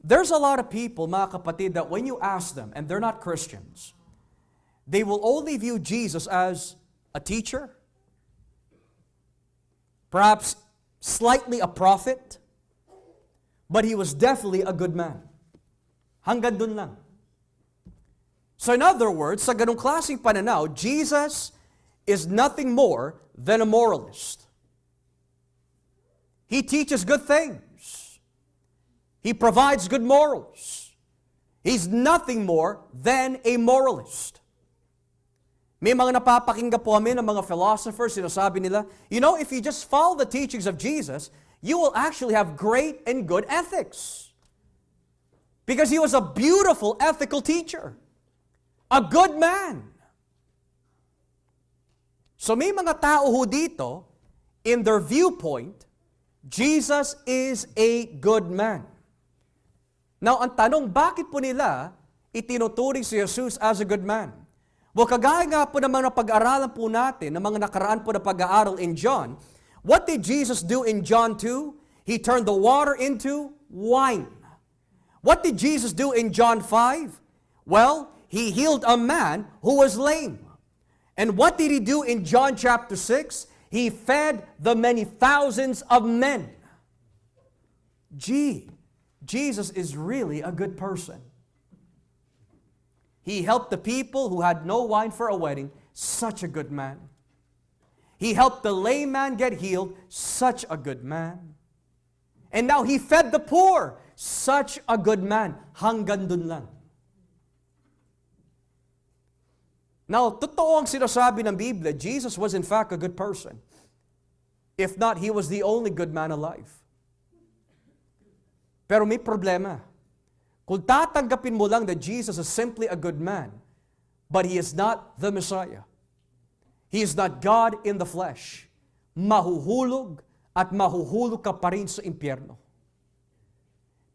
there's a lot of people, mga kapatid, that when you ask them, and they're not Christians, they will only view Jesus as a teacher, perhaps slightly a prophet, but He was definitely a good man. Hanggang dun lang. So in other words, sa ganung klaseng pananaw, Jesus is nothing more than a moralist. He teaches good things. He provides good morals. He's nothing more than a moralist. May mga napapakinggan po kami ng mga philosophers, sinasabi nila, if you just follow the teachings of Jesus, you will actually have great and good ethics. Because He was a beautiful ethical teacher. A good man. So may mga tao ho dito, in their viewpoint, Jesus is a good man. Now, ang tanong, bakit po nila itinuturing si Jesus as a good man? Well, kagaya nga po naman na pag-aaralan po natin, ng mga nakaraan po na pag-aaral in John, what did Jesus do in John 2? He turned the water into wine. What did Jesus do in John 5? Well, He healed a man who was lame. And what did He do in John chapter 6? He fed the many thousands of men. Jesus is really a good person. He helped the people who had no wine for a wedding. Such a good man. He helped the lame man get healed. Such a good man. And now He fed the poor. Such a good man. Hanggang dun lang. Now, totoo ang sinasabi ng Biblia, Jesus was in fact a good person. If not, He was the only good man alive. Pero may problema. Kung tatanggapin mo lang that Jesus is simply a good man, but He is not the Messiah. He is not God in the flesh. Mahuhulog at mahuhulog ka pa rin sa impyerno.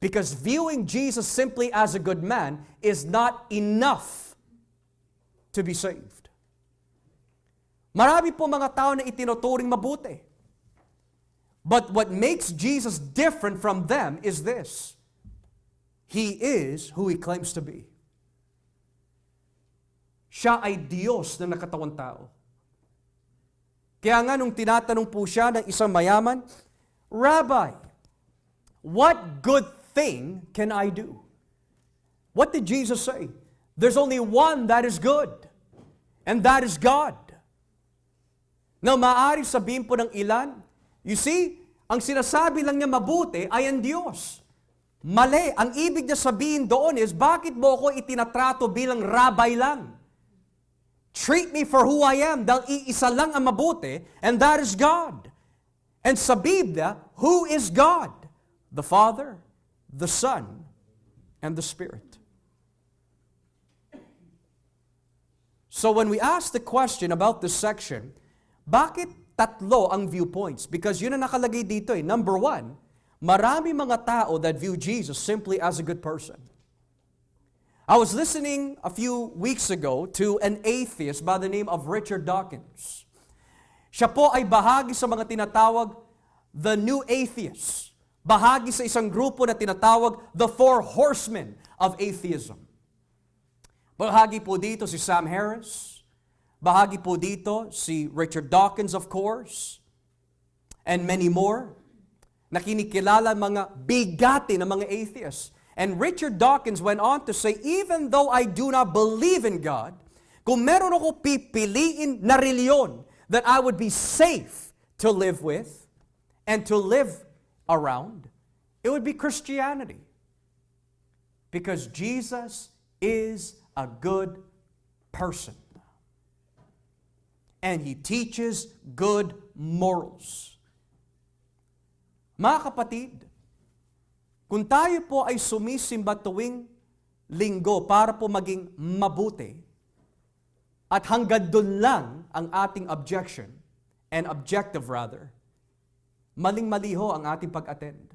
Because viewing Jesus simply as a good man is not enough to be saved. Marami po mga tao na itinuturing mabuti. But what makes Jesus different from them is this. He is who He claims to be. Siya ay Diyos na nakatawang tao. Kaya nga nung tinatanong po siya ng isang mayaman, Rabbi, what good thing can I do? What did Jesus say? There's only one that is good, and that is God. Now, maaari sabihin po ng ilan, you see, ang sinasabi lang niya mabuti ay ang Diyos. Mali. Ang ibig niya sabihin doon is, bakit mo ako itinatrato bilang rabbi lang? Treat me for who I am, dahil iisa lang ang mabuti, and that is God. And sa Biblia, who is God? The Father, the Son, and the Spirit. So when we ask the question about this section, bakit tatlo ang viewpoints? Because yun ang nakalagay dito eh. Number one, marami mga tao that view Jesus simply as a good person. I was listening a few weeks ago to an atheist by the name of Richard Dawkins. Siya po ay bahagi sa mga tinatawag the New Atheists. Bahagi sa isang grupo na tinatawag the Four Horsemen of Atheism. Bahagi po dito si Sam Harris. Bahagi po dito si Richard Dawkins, of course. And many more. Na kinikilala mga bigati ng mga atheists. And Richard Dawkins went on to say, even though I do not believe in God, kung meron ako pipiliin na reliyon that I would be safe to live with and to live around, it would be Christianity. Because Jesus is a good person. And He teaches good morals. Mga kapatid, kung tayo po ay sumisimba tuwing linggo para po maging mabuti, at hanggang doon lang ang ating objection, and objective rather, maling-mali ho ang ating pag-attend.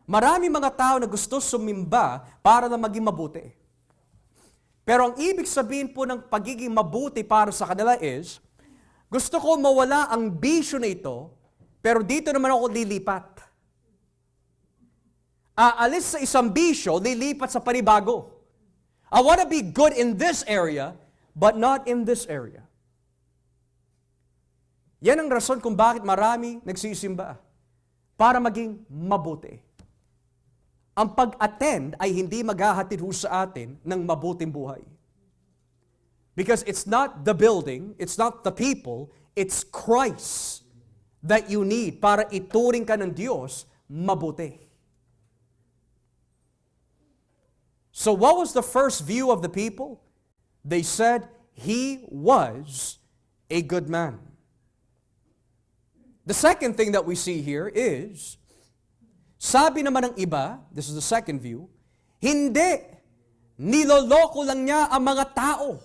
Marami mga tao na gusto sumimba para na maging mabuti. Pero ang ibig sabihin po ng pagiging mabuti para sa kanila is, gusto ko mawala ang bisyo na ito, pero dito naman ako lilipat. Aalis sa isang bisyo, lilipat sa panibago. I want to be good in this area, but not in this area. Yan ang rason kung bakit marami nagsisimba. Para maging mabuti. Ang pag-attend ay hindi maghahatid ho sa atin ng mabuting buhay. Because it's not the building, it's not the people, it's Christ that you need para ituring ka ng Diyos mabuti. So what was the first view of the people? They said, he was a good man. The second thing that we see here is, sabi naman ng iba, this is the second view, hindi, niloloko lang niya ang mga tao.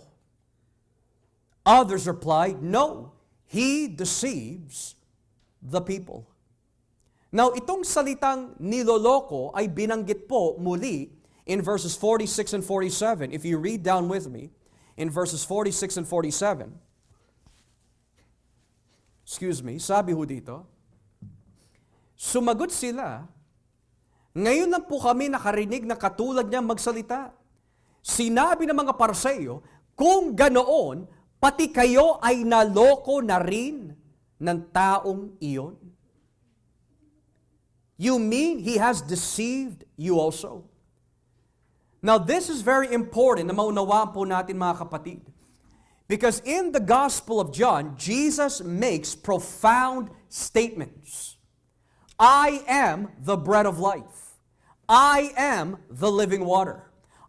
Others replied, no, he deceives the people. Now, itong salitang niloloko ay binanggit po muli in verses 46 and 47. If you read down with me, in verses 46 and 47, sabi ho dito, sumagot sila, ngayon lang po kami nakarinig na katulad niyang magsalita. Sinabi ng mga Pariseo, kung ganoon, pati kayo ay naloko na rin ng taong iyon. You mean he has deceived you also? Now this is very important na maunawaan po natin mga kapatid. Because in the Gospel of John, Jesus makes profound statements. I am the bread of life. I am the living water.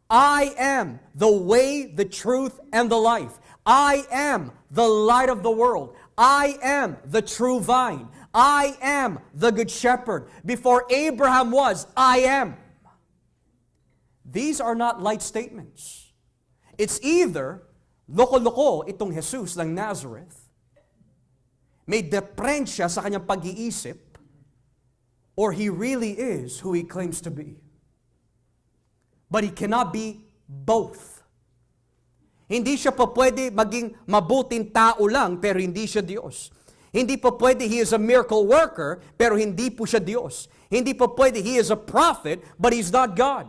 I am the way, the truth, and the life. I am the light of the world. I am the true vine. I am the good shepherd. Before Abraham was, I am. These are not light statements. It's either loko-loko itong Hesus ng Nazareth, may deprensya sa kanyang pag-iisip, or he really is who he claims to be. But he cannot be both. Hindi siya pa pwede maging mabuting tao lang, pero hindi siya Diyos. Hindi pa pwede he is a miracle worker, pero hindi po siya Diyos. Hindi pa pwede he is a prophet, but he's not God.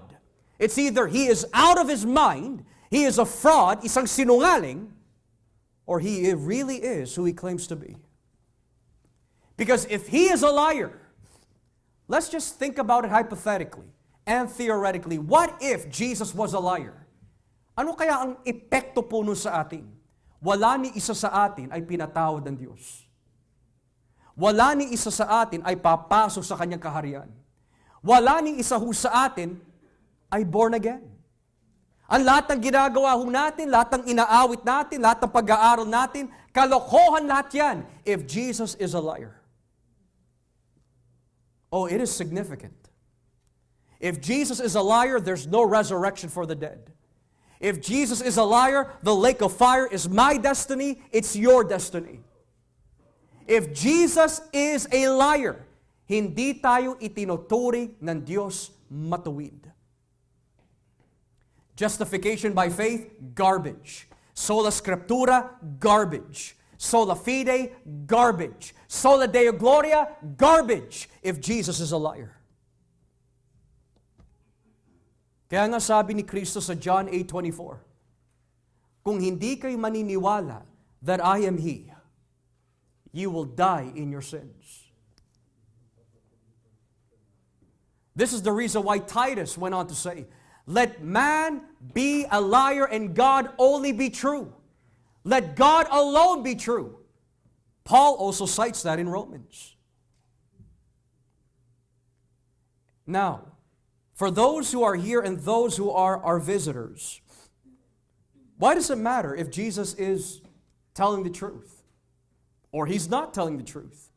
It's either he is out of his mind, he is a fraud, isang sinungaling, or he really is who he claims to be. Because if he is a liar, let's just think about it hypothetically and theoretically. What if Jesus was a liar? Ano kaya ang epekto po nun sa atin? Wala ni isa sa atin ay pinatawad ng Diyos. Wala ni isa sa atin ay papasok sa kanyang kaharian. Wala ni isa ho sa atin ay born again. Ang lahat ng ginagawa ho natin, lahat ng inaawit natin, lahat ng pag-aaral natin, kalokohan lahat yan if Jesus is a liar. Oh, it is significant. If Jesus is a liar, there's no resurrection for the dead. If Jesus is a liar, the lake of fire is my destiny, it's your destiny. If Jesus is a liar, hindi tayo itinuturing ng Diyos matuwid. Justification by faith, garbage. Sola Scriptura, garbage. Sola fide, garbage. Sola Deo Gloria, garbage if Jesus is a liar. Kaya nga sabi ni Kristo sa John 8:24, kung hindi kayo maniniwala that I am He, you will die in your sins. This is the reason why Titus went on to say, let man be a liar and God only be true. Let God alone be true. Paul also cites that in Romans. Now, for those who are here and those who are our visitors, why does it matter if Jesus is telling the truth or he's not telling the truth?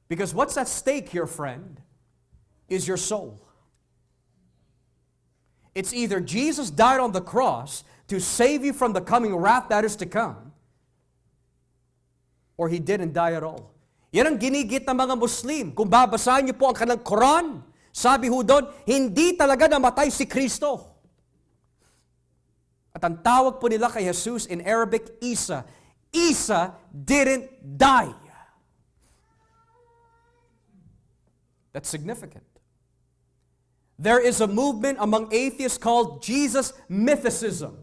Because what's at stake here, friend, is your soul. It's either Jesus died on the cross to save you from the coming wrath that is to come, or He didn't die at all. Yan ang ginigit ng mga Muslim. Kung babasahin niyo po ang kanilang Quran, sabi ho doon, hindi talaga namatay si Kristo. At ang tawag po nila kay Jesus in Arabic, Isa. Isa didn't die. That's significant. There is a movement among atheists called Jesus mythicism.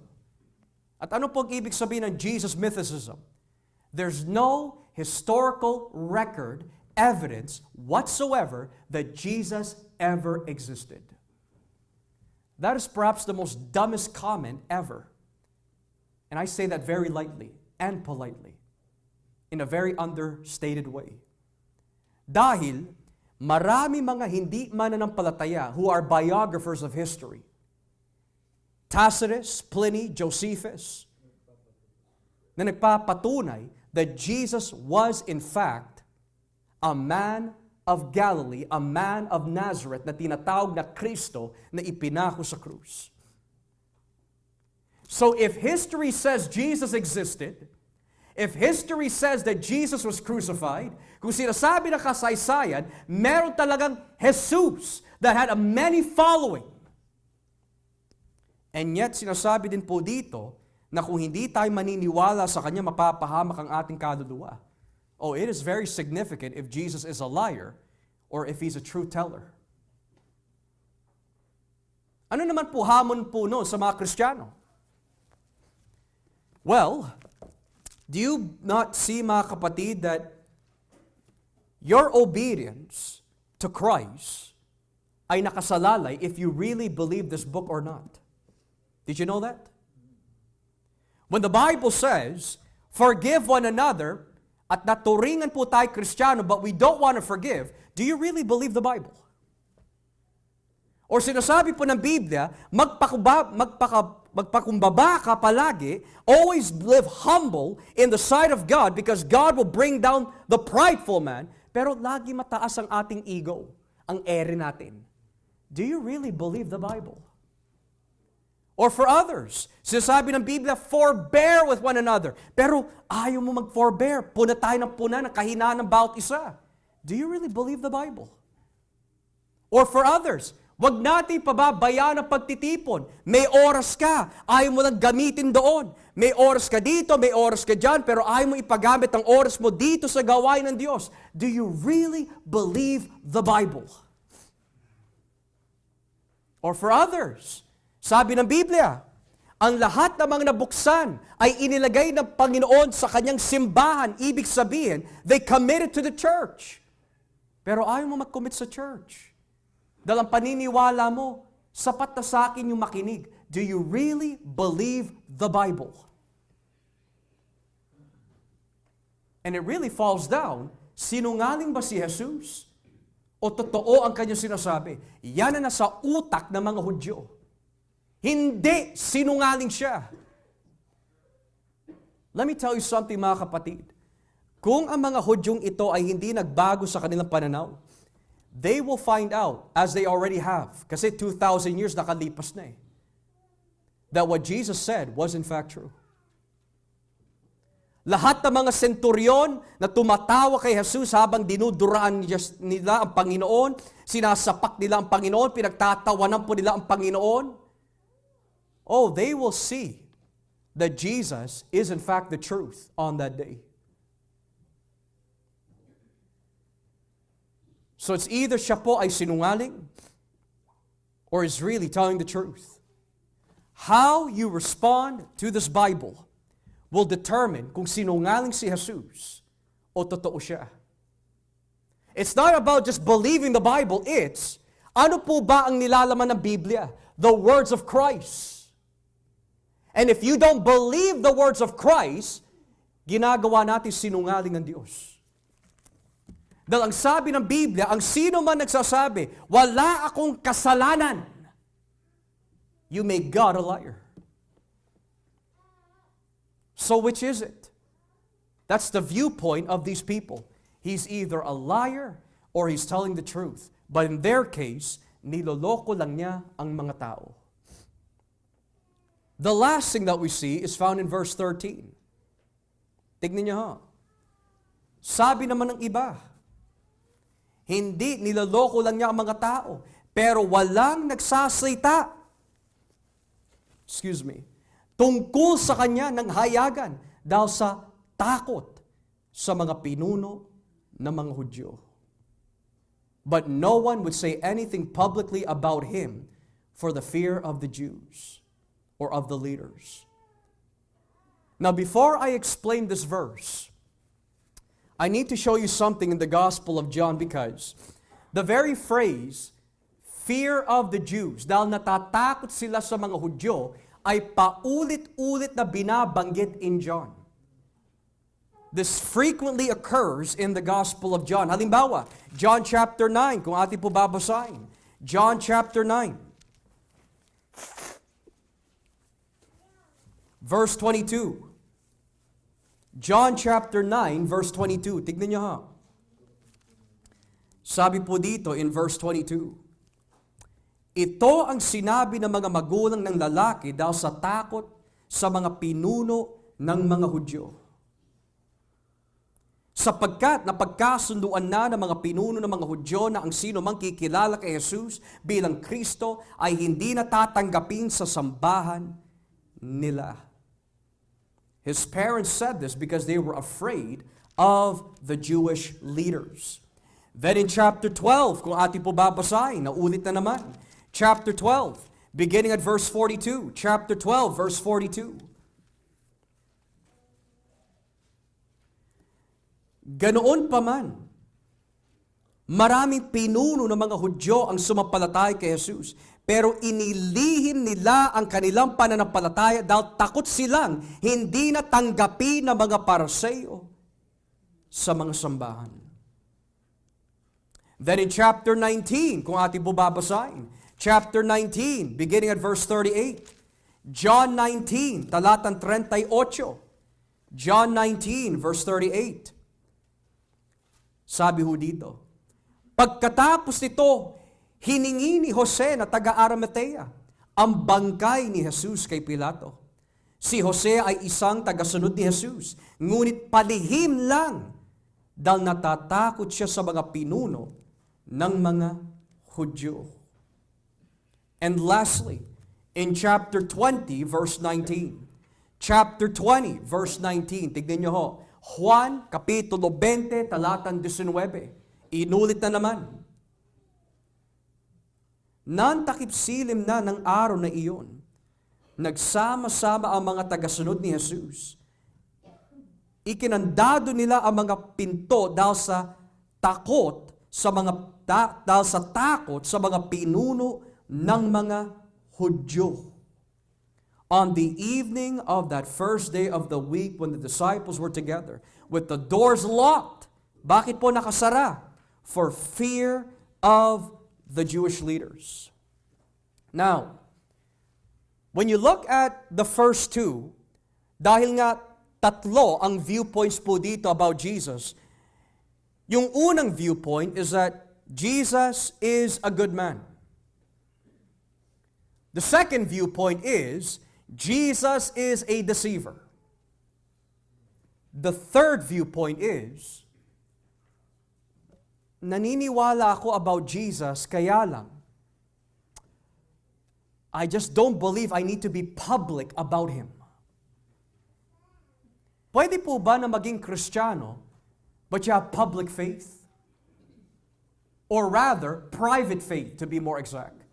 At ano po ang ibig sabihin ng Jesus mythicism? There's no historical record, evidence whatsoever that Jesus ever existed. That is perhaps the most dumbest comment ever. And I say that very lightly and politely, in a very understated way. Dahil marami mga hindi mananampalataya who are biographers of history. Tacitus, Pliny, Josephus, na nagpapatunay that Jesus was in fact a man of Galilee, a man of Nazareth na tinatawag na Kristo na ipinako sa krus. So if history says Jesus existed, if history says that Jesus was crucified, kung sinasabi ng kasaysayan, meron talagang Hesus that had a many following. And yet, sinasabi din po dito na kung hindi tayo maniniwala sa Kanya, mapapahamak ang ating kaluluwa. Oh, it is very significant if Jesus is a liar or if He's a true teller. Ano naman po hamon po no sa mga Kristiyano? Well, do you not see, mga kapatid, that your obedience to Christ ay nakasalalay if you really believe this book or not? Did you know that? When the Bible says, forgive one another, at naturingan po tayo Kristiyano, but we don't want to forgive, do you really believe the Bible? Or sinasabi po ng Biblia, magpakumbaba ka palagi, always live humble in the sight of God because God will bring down the prideful man, pero lagi mataas ang ating ego, ang ere natin. Do you really believe the Bible? Or for others, sinasabi ng Biblia, forbear with one another. Pero ayaw mo mag-forbear. Puna tayo ng puna ng kahinaan ng bawat isa. Do you really believe the Bible? Or for others, wag natin pababayaan ang pagtitipon. May oras ka, ayaw mo lang gamitin doon. May oras ka dito, may oras ka dyan, pero ayaw mo ipagamit ang oras mo dito sa gawain ng Diyos. Do you really believe the Bible? Or for others, sabi ng Biblia, ang lahat ng mga nabuksan ay inilagay ng Panginoon sa kanyang simbahan. Ibig sabihin, they committed to the church. Pero ayaw mo mag-commit sa church. Dahil ang paniniwala mo, sapat na sa akin yung makinig. Do you really believe the Bible? And it really falls down, sinungaling ba si Jesus? O totoo ang kanyang sinasabi? Yan na nasa utak ng mga Hudyo. Hindi, sinungaling siya. Let me tell you something, mga kapatid. Kung ang mga Hudyong ito ay hindi nagbago sa kanilang pananaw, they will find out, as they already have, kasi 2,000 years nakalipas na that what Jesus said was in fact true. Lahat ng mga senturyon na tumatawa kay Jesus habang dinuduraan nila ang Panginoon, sinasapak nila ang Panginoon, pinagtatawanan po nila ang Panginoon, oh, they will see that Jesus is in fact the truth on that day. So it's either siya po ay sinungaling or is really telling the truth. How you respond to this Bible will determine kung sinungaling si Jesus o totoo siya. It's not about just believing the Bible, it's ano po ba ang nilalaman ng Biblia? The words of Christ. And if you don't believe the words of Christ, ginagawa natin sinungaling ng Diyos. Dahil ang sabi ng Biblia, ang sino man nagsasabi, wala akong kasalanan, you make God a liar. So which is it? That's the viewpoint of these people. He's either a liar or he's telling the truth. But in their case, niloloko lang niya ang mga tao. The last thing that we see is found in verse 13. Tignan niyo ha. Sabi naman ng iba, hindi, niloloko lang niya ang mga tao, pero walang nagsasalita. Tungkol sa kanya ng hayagan dahil sa takot sa mga pinuno ng mga Hudyo. But no one would say anything publicly about him for the fear of the Jews or of the leaders. Now, before I explain this verse, I need to show you something in the Gospel of John because the very phrase, fear of the Jews, dahil natatakot sila sa mga Hudyo, ay paulit-ulit na binabanggit in John. This frequently occurs in the Gospel of John. Halimbawa, John chapter 9, kung ating po babasahin. John chapter 9. Verse 22. John chapter 9, verse 22. Tignan niyo ha. Sabi po dito in verse 22, ito ang sinabi ng mga magulang ng lalaki dahil sa takot sa mga pinuno ng mga Hudyo. Sapagkat napagkasunduan na ng mga pinuno ng mga Hudyo na ang sino mang kikilala kay Jesus bilang Kristo ay hindi natatanggapin sa sambahan nila. His parents said this because they were afraid of the Jewish leaders. Then in chapter 12, kung ating po babasahin, naulit na naman. Chapter 12, beginning at verse 42. Chapter 12, verse 42. Ganoon pa man, maraming pinuno ng mga Hudyo ang sumampalataya kay Jesus, pero inilihim nila ang kanilang pananampalataya dahil takot silang hindi natanggapin ng mga Pariseo sa mga sambahan. Then in chapter 19, kung ating bubabasahin, chapter 19, beginning at verse 38, John 19, talatang 38, John 19, verse 38, sabi ho dito, pagkatapos nito, hiningi ni Jose na taga-Arimatea ang bangkay ni Jesus kay Pilato. Si Jose ay isang tagasunod ni Jesus, ngunit palihim lang dahil natatakot siya sa mga pinuno ng mga Hudyo. And lastly, in chapter 20, verse 19. Chapter 20, verse 19. Tignan niyo ho. Juan, kapitulo 20, talatang 19. Inulit na naman. Nantakip silim na ng araw na iyon. Nagsama-sama ang mga tagasunod ni Jesus. Ikinandado nila ang mga pinto dahil sa takot sa mga pinuno ng mga Hudyo. On the evening of that first day of the week when the disciples were together, with the doors locked. Bakit po nakasara? For fear of the Jewish leaders. Now, when you look at the first two, dahil nga tatlo ang viewpoints po dito about Jesus, yung unang viewpoint is that Jesus is a good man. The second viewpoint is Jesus is a deceiver. The third viewpoint is naniniwala ako about Jesus, kaya lang I just don't believe I need to be public about Him. Pwede po ba na maging Kristiyano, but you have public faith? Or rather, private faith to be more exact.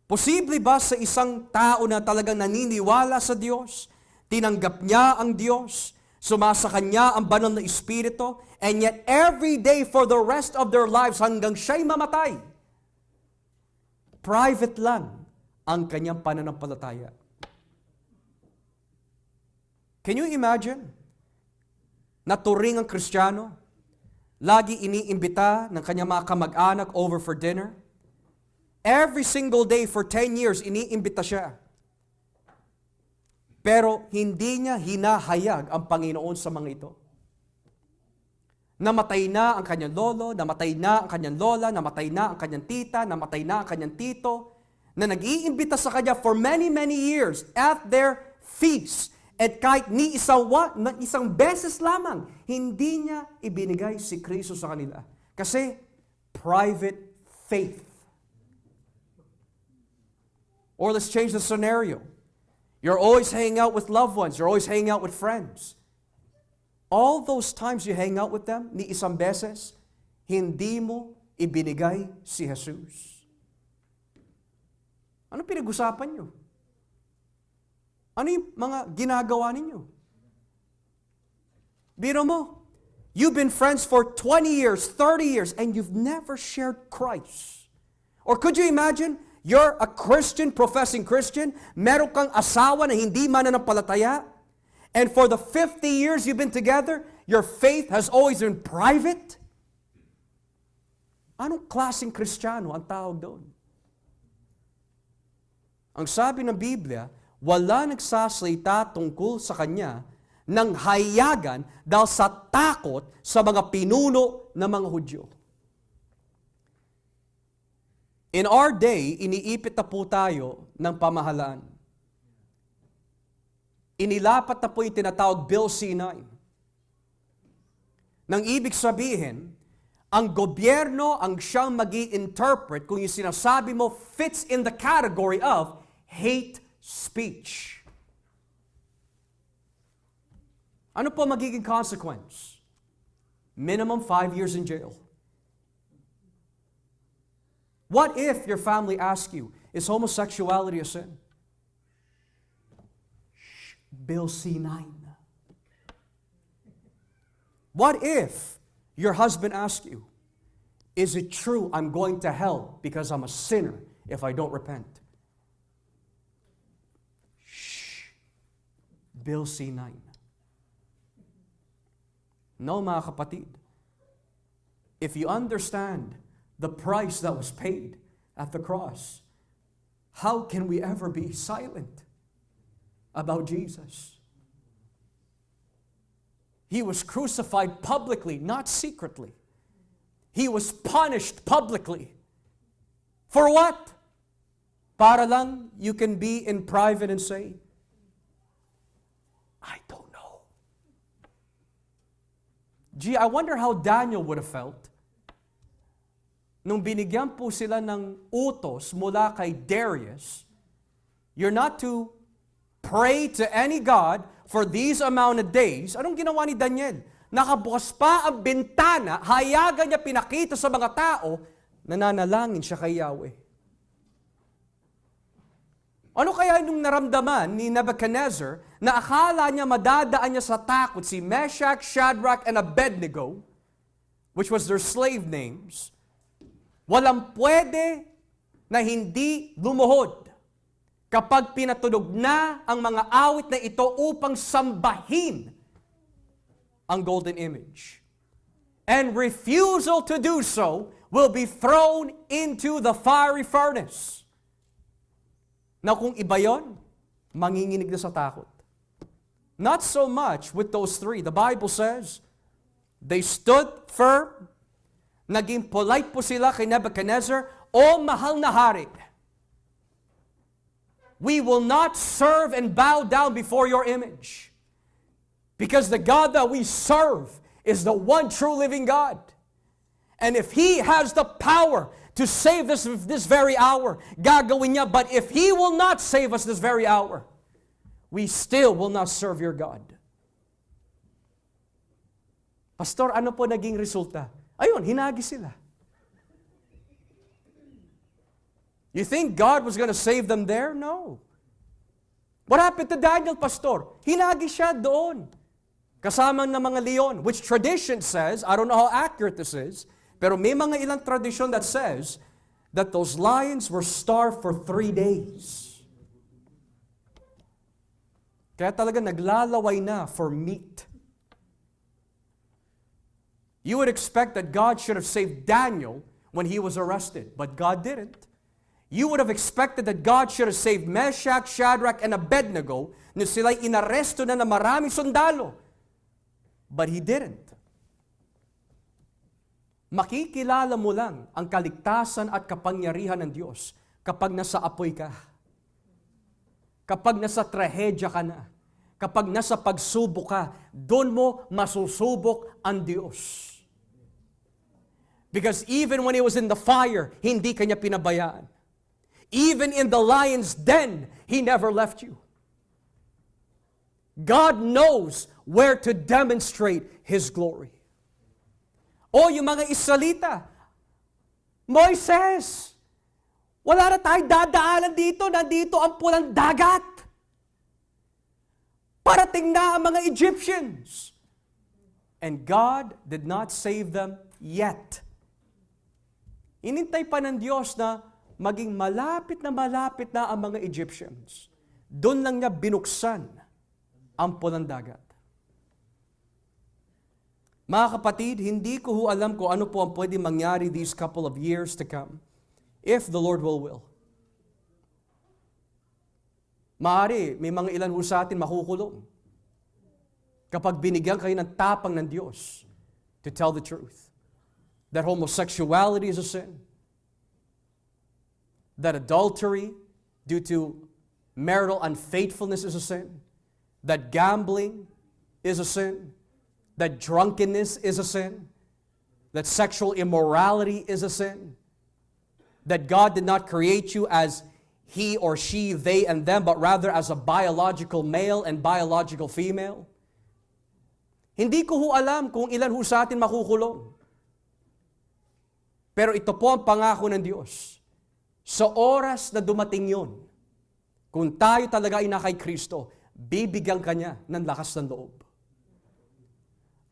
Posible ba sa isang tao na talagang naniniwala sa Diyos, tinanggap niya ang Diyos, sumasa kanya ang banal na Espiritu, and yet every day for the rest of their lives hanggang siya'y mamatay, private lang ang kanyang pananampalataya? Can you imagine? Naturing ang Kristiyano, lagi iniimbita ng kanyang mga kamag-anak over for dinner. Every single day for 10 years, iniimbita siya. Pero hindi niya hinahayag ang Panginoon sa mga ito. Namatay na ang kanyang lolo, namatay na ang kanyang lola, namatay na ang kanyang tita, namatay na ang kanyang tito, na nag-iimbita sa kanya for many, many years at their feasts. At kahit ni isang beses lamang, hindi niya ibinigay si Kristo sa kanila. Kasi private faith. Or let's change the scenario. You're always hanging out with loved ones. You're always hanging out with friends. All those times you hang out with them, ni isang beses, hindi mo ibinigay si Jesus. Ano pinag-usapan nyo? Ano yung mga ginagawa ninyo? Biro mo, you've been friends for 20 years, 30 years, and you've never shared Christ. Or could you imagine, you're a Christian, professing Christian, meron kang asawa na hindi mananampalataya, and for the 50 years you've been together, your faith has always been private? Anong klaseng Kristiyano ang tawag doon? Ang sabi ng Biblia, wala nagsasalita tungkol sa Kanya ng hayagan dahil sa takot sa mga pinuno ng mga Hudyo. In our day, iniipit na po tayo ng pamahalaan. Inilapat na po yung tinatawag Bill C-9. Nang ibig sabihin, ang gobyerno ang siyang magi-interpret kung yung sinasabi mo fits in the category of hate speech. Ano po magiging consequence? Minimum 5 years in jail. What if your family asks you, is homosexuality a sin? Bill C-9. What if your husband asks you, is it true I'm going to hell because I'm a sinner if I don't repent? Bill C-9. No, mga kapatid. If you understand the price that was paid at the cross, how can we ever be silent about Jesus? He was crucified publicly, not secretly. He was punished publicly. For what? Para lang you can be in private and say, I don't know. Gee, I wonder how Daniel would have felt nung binigyan po sila ng utos mula kay Darius. You're not to pray to any God for these amount of days. Anong ginawa ni Daniel? Nakabukas pa ang bintana, hayagan niya pinakita sa mga tao, nananalangin siya kay Yahweh. Ano kaya nung naramdaman ni Nebuchadnezzar na akala niya madadaan niya sa takot si Meshach, Shadrach, and Abednego, which was their slave names? Walang pwede na hindi lumuhod kapag pinatunog na ang mga awit na ito upang sambahin ang golden image. And refusal to do so will be thrown into the fiery furnace. Na kung iba yon, manginginig na sa takot. Not so much with those three. The Bible says, they stood firm. Naging polite po sila kay Nebuchadnezzar, O mahal na hari, we will not serve and bow down before your image. Because the God that we serve is the one true living God. And if He has the power to save us this very hour, gagawin niya. But if He will not save us this very hour, we still will not serve your God. Pastor, ano po naging resulta? Ayun, hinagi sila. You think God was going to save them there? No. What happened to Daniel, Pastor? Hinagi siya doon. Kasama ng mga leon, which tradition says, I don't know how accurate this is, pero may mga ilang tradition that says that those lions were starved for 3 days. Kaya talaga naglalaway na for meat. You would expect that God should have saved Daniel when he was arrested, but God didn't. You would have expected that God should have saved Meshach, Shadrach, and Abednego nung sila'y inaresto na ng maraming sundalo. But He didn't. Makikilala mo lang ang kaligtasan at kapangyarihan ng Diyos kapag nasa apoy ka. Kapag nasa trahedya ka na. Kapag nasa pagsubok ka, doon mo masusubok ang Diyos. Because even when He was in the fire, hindi Kanya pinabayaan. Even in the lion's den, He never left you. God knows where to demonstrate His glory. O yung mga Israelita, Moises, wala na tayong dadaanan dito, nandito ang pulang dagat. Parating na ang mga Egyptians. And God did not save them yet. Inintay pa ng Diyos na maging malapit na ang mga Egyptians. Doon lang niya binuksan ang pulang dagat. Mga kapatid, hindi ko alam kung ano po ang pwede mangyari these couple of years to come, if the Lord will. Maaari, may mga ilan sa atin makukulong. kapag binigyan kayo ng tapang ng Diyos to tell the truth. That homosexuality is a sin. That adultery due to marital unfaithfulness is a sin. That gambling is a sin. That drunkenness is a sin. That sexual immorality is a sin. That God did not create you as he or she, they and them, but rather as a biological male and biological female. Hindi ko ho alam kung ilan ho sa atin makukulong. Pero ito po ang pangako ng Diyos. Sa oras na dumating yon, kung tayo talaga ay na kay Kristo, bibigyan Kanya ng lakas ng loob.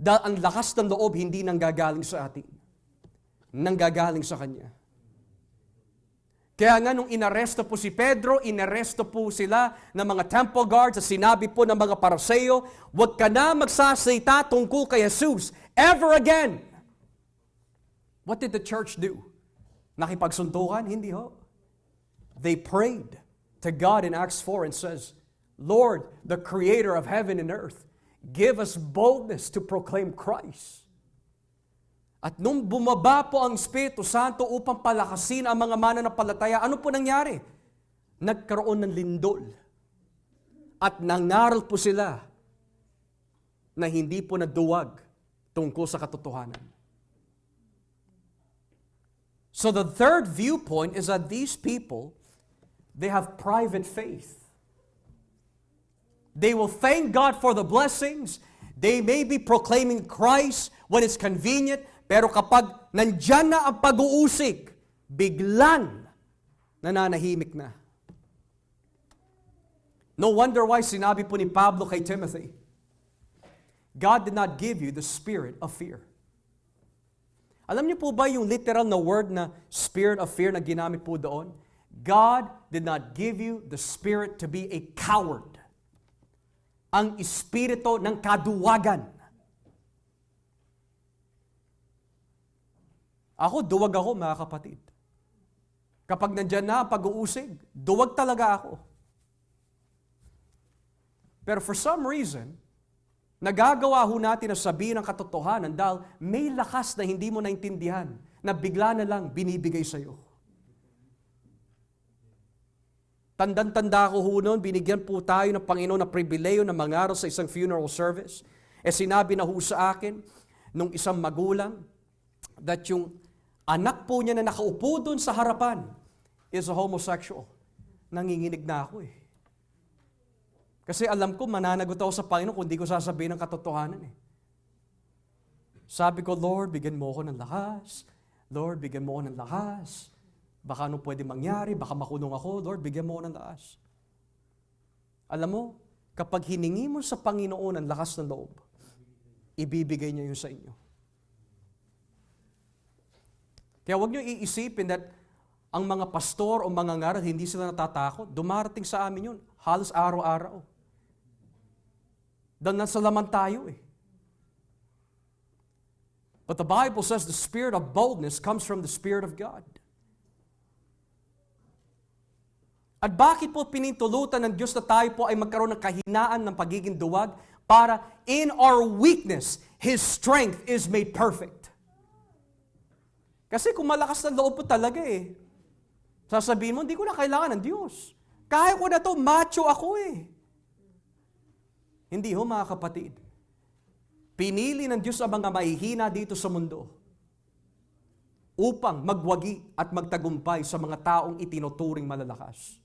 Dahil ang lakas ng loob hindi nanggagaling sa atin. Nanggagaling sa Kanya. Kaya nga nung inaresto po si Pedro, inaresto po sila ng mga temple guards at sinabi po ng mga Pariseo, huwag ka na magsasalita tungkol kay Hesus ever again. What did the church do? Nakipagsuntukan? Hindi ho. They prayed to God in Acts 4 and says, Lord, the creator of heaven and earth, give us boldness to proclaim Christ. At nung bumaba po ang Espiritu Santo upang palakasin ang mga mananampalataya, ano po nangyari? Nagkaroon ng lindol. At nangaral po sila na hindi po naduwag tungkol sa katotohanan. So the third viewpoint is that these people, they have private faith. They will thank God for the blessings. They may be proclaiming Christ when it's convenient, pero kapag nandyan na ang pag-uusig, biglan nananahimik na. No wonder why sinabi po ni Pablo kay Timothy, God did not give you the spirit of fear. Alam niyo po ba yung literal na word na spirit of fear na ginamit po doon? God did not give you the spirit to be a coward. Ang espiritu ng kaduwagan. Duwag ako, mga kapatid. Kapag nandyan na ang pag-uusig, duwag talaga ako. Pero for some reason, nagagawa ho natin na sabihin ang katotohanan dahil may lakas na hindi mo naintindihan na bigla na lang binibigay sa'yo. Tandang-tanda ko ho noon, binigyan po tayo ng Panginoon na pribileyo na mangaral sa isang funeral service. Sinabi na ho sa akin, nung isang magulang, that yung anak po niya na nakaupo doon sa harapan is a homosexual. Nanginginig na ako eh. Kasi alam ko, mananagot ako sa Panginoon kung di ko sasabihin ang katotohanan eh. Sabi ko, Lord, bigyan mo ako ng lakas. Lord, bigyan mo ako ng lakas. Baka ano pwede mangyari, baka makulong ako. Lord, bigyan mo ako ng lakas. Alam mo, kapag hiningi mo sa Panginoon ang lakas ng loob, ibibigay niya yun sa inyo. Kaya huwag niyo iisipin that ang mga pastor o mga ngaral, hindi sila natatakot. Dumarating sa amin yun, halos araw-araw. Dahil nasa laman tayo eh. But the Bible says the spirit of boldness comes from the Spirit of God. At bakit po pinintulutan ng Diyos na tayo po ay magkaroon ng kahinaan ng pagiging duwag? Para in our weakness, His strength is made perfect. Kasi kung malakas na loob po talaga eh, sasabihin mo, hindi ko na kailangan ng Diyos. Kaya ko na to, macho ako eh. Hindi ho mga kapatid. Pinili ng Diyos ang mga mahihina dito sa mundo upang magwagi at magtagumpay sa mga taong itinuturing malalakas.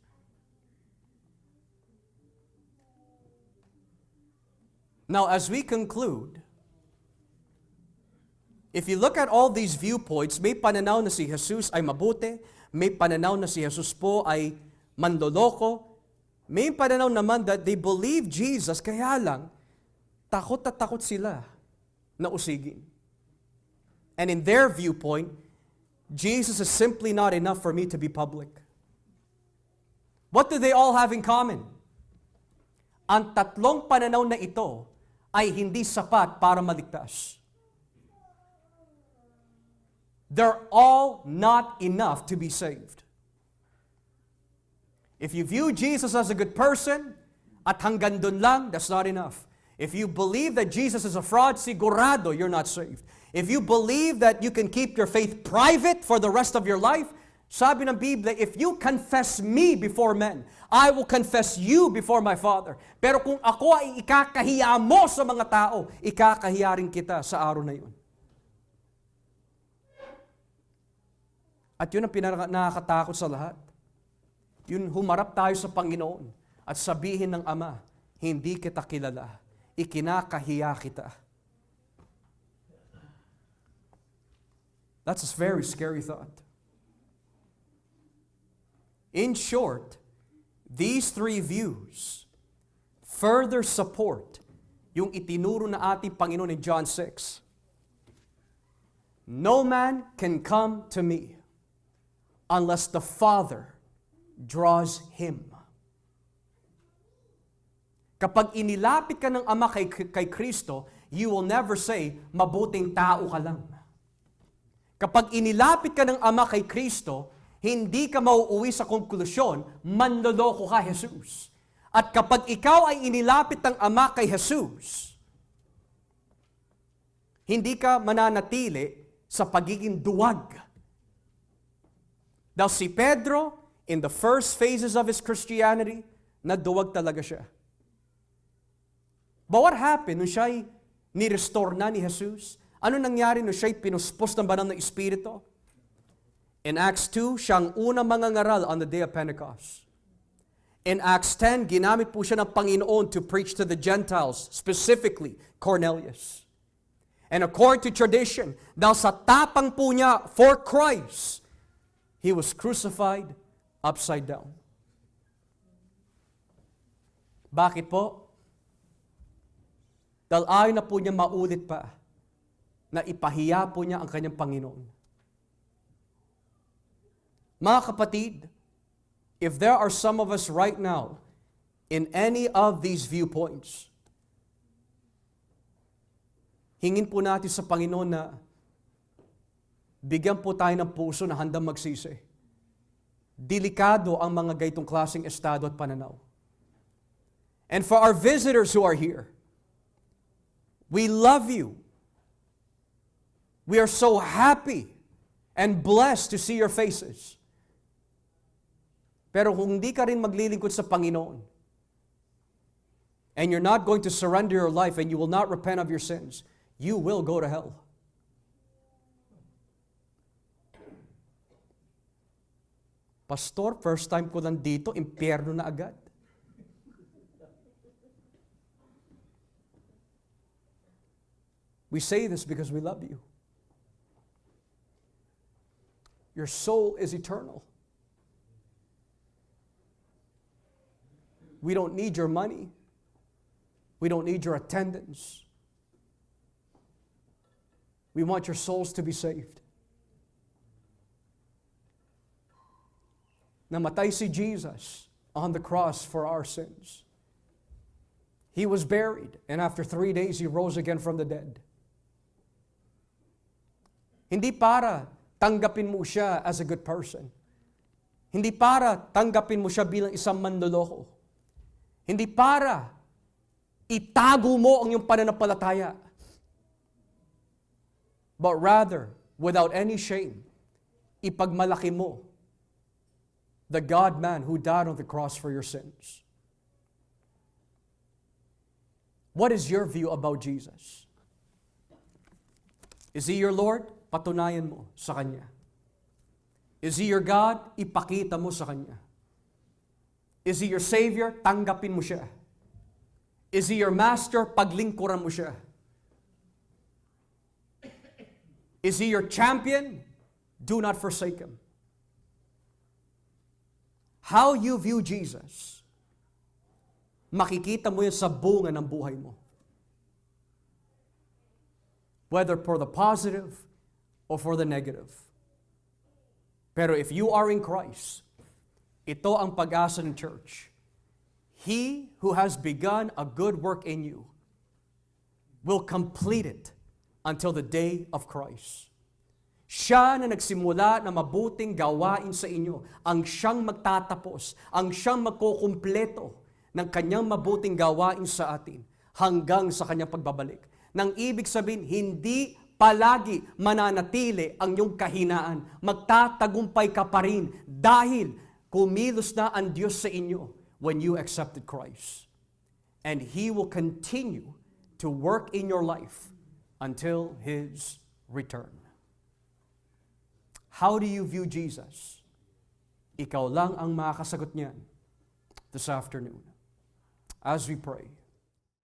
Now, as we conclude, if you look at all these viewpoints, may pananaw na si Hesus ay mabuti, may pananaw na si Hesus po ay manloloko, may pananaw naman that they believe Jesus, kaya lang, takot at takot sila na usigin. And in their viewpoint, Jesus is simply not enough for me to be public. What do they all have in common? Ang tatlong pananaw na ito ay hindi sapat para maligtas. They're all not enough to be saved. If you view Jesus as a good person, at hanggang dun lang, that's not enough. If you believe that Jesus is a fraud, sigurado you're not saved. If you believe that you can keep your faith private for the rest of your life, sabi ng Biblia, if you confess me before men, I will confess you before my Father. Pero kung ako ay ikakahiya mo sa mga tao, ikakahiya rin kita sa araw na yun. At yun ang nakakatakot sa lahat. Yun, humarap tayo sa Panginoon at sabihin ng Ama, hindi kita kilala, ikinakahiya kita. That's a very scary thought. In short, these three views further support yung itinuro na ating Panginoon in John 6. No man can come to me unless the Father draws him. Kapag inilapit ka ng Ama kay Kristo, you will never say, mabuting tao ka lang. Kapag inilapit ka ng Ama kay Kristo, hindi ka mauuwi sa konklusyon, manloloko ka, Hesus. At kapag ikaw ay inilapit ng Ama kay Hesus, hindi ka mananatili sa pagiging duwag. Dahil si Pedro, in the first phases of his Christianity, naduwag talaga siya. But what happened nung siya'y ni-restore na ni Jesus? Ano nangyari nung siya'y pinuspos ng banal na Espiritu? In Acts 2, siyang unang mangangaral on the day of Pentecost. In Acts 10, ginamit po siya ng Panginoon to preach to the Gentiles, specifically Cornelius. And according to tradition, dahil sa tapang po niya for Christ, he was crucified upside down. Bakit po? Dahil ayaw na po niya maulit pa na ipahiya po niya ang kanyang Panginoon. Mga kapatid, if there are some of us right now in any of these viewpoints, hingin po natin sa Panginoon na bigyan po tayo ng puso na handang magsisi. Delikado ang mga gaytong klaseng estado at pananaw. And for our visitors who are here, we love you. We are so happy and blessed to see your faces. Pero kung hindi ka rin maglilingkod sa Panginoon, and you're not going to surrender your life and you will not repent of your sins, you will go to hell. Pastor, first time ko lang dito, impyerno na agad. We say this because we love you. Your soul is eternal. We don't need your money. We don't need your attendance. We want your souls to be saved. Namatay si Jesus on the cross for our sins. He was buried, and after 3 days, He rose again from the dead. Hindi para tanggapin mo siya as a good person. Hindi para tanggapin mo siya bilang isang manloloko. Hindi para itago mo ang iyong pananampalataya. But rather, without any shame, ipagmalaki mo the God-man who died on the cross for your sins. What is your view about Jesus? Is He your Lord? Patunayan mo sa Kanya. Is He your God? Ipakita mo sa Kanya. Is He your Savior? Tanggapin mo siya. Is He your Master? Paglingkuran mo siya. Is He your champion? Do not forsake Him. How you view Jesus, makikita mo yan sa bunga ng buhay mo. Whether for the positive or for the negative. Pero if you are in Christ, ito ang pag-asa ng church. He who has begun a good work in you will complete it until the day of Christ. Siya na nagsimula na mabuting gawain sa inyo, ang siyang magtatapos, ang siyang magkukumpleto ng kanyang mabuting gawain sa atin hanggang sa kanyang pagbabalik. Nang ibig sabihin, hindi palagi mananatili ang iyong kahinaan. Magtatagumpay ka pa rin dahil kumilos na ang Diyos sa inyo when you accepted Christ. And He will continue to work in your life until His return. How do you view Jesus? Ikaw lang ang makakasagot niyan this afternoon. As we pray,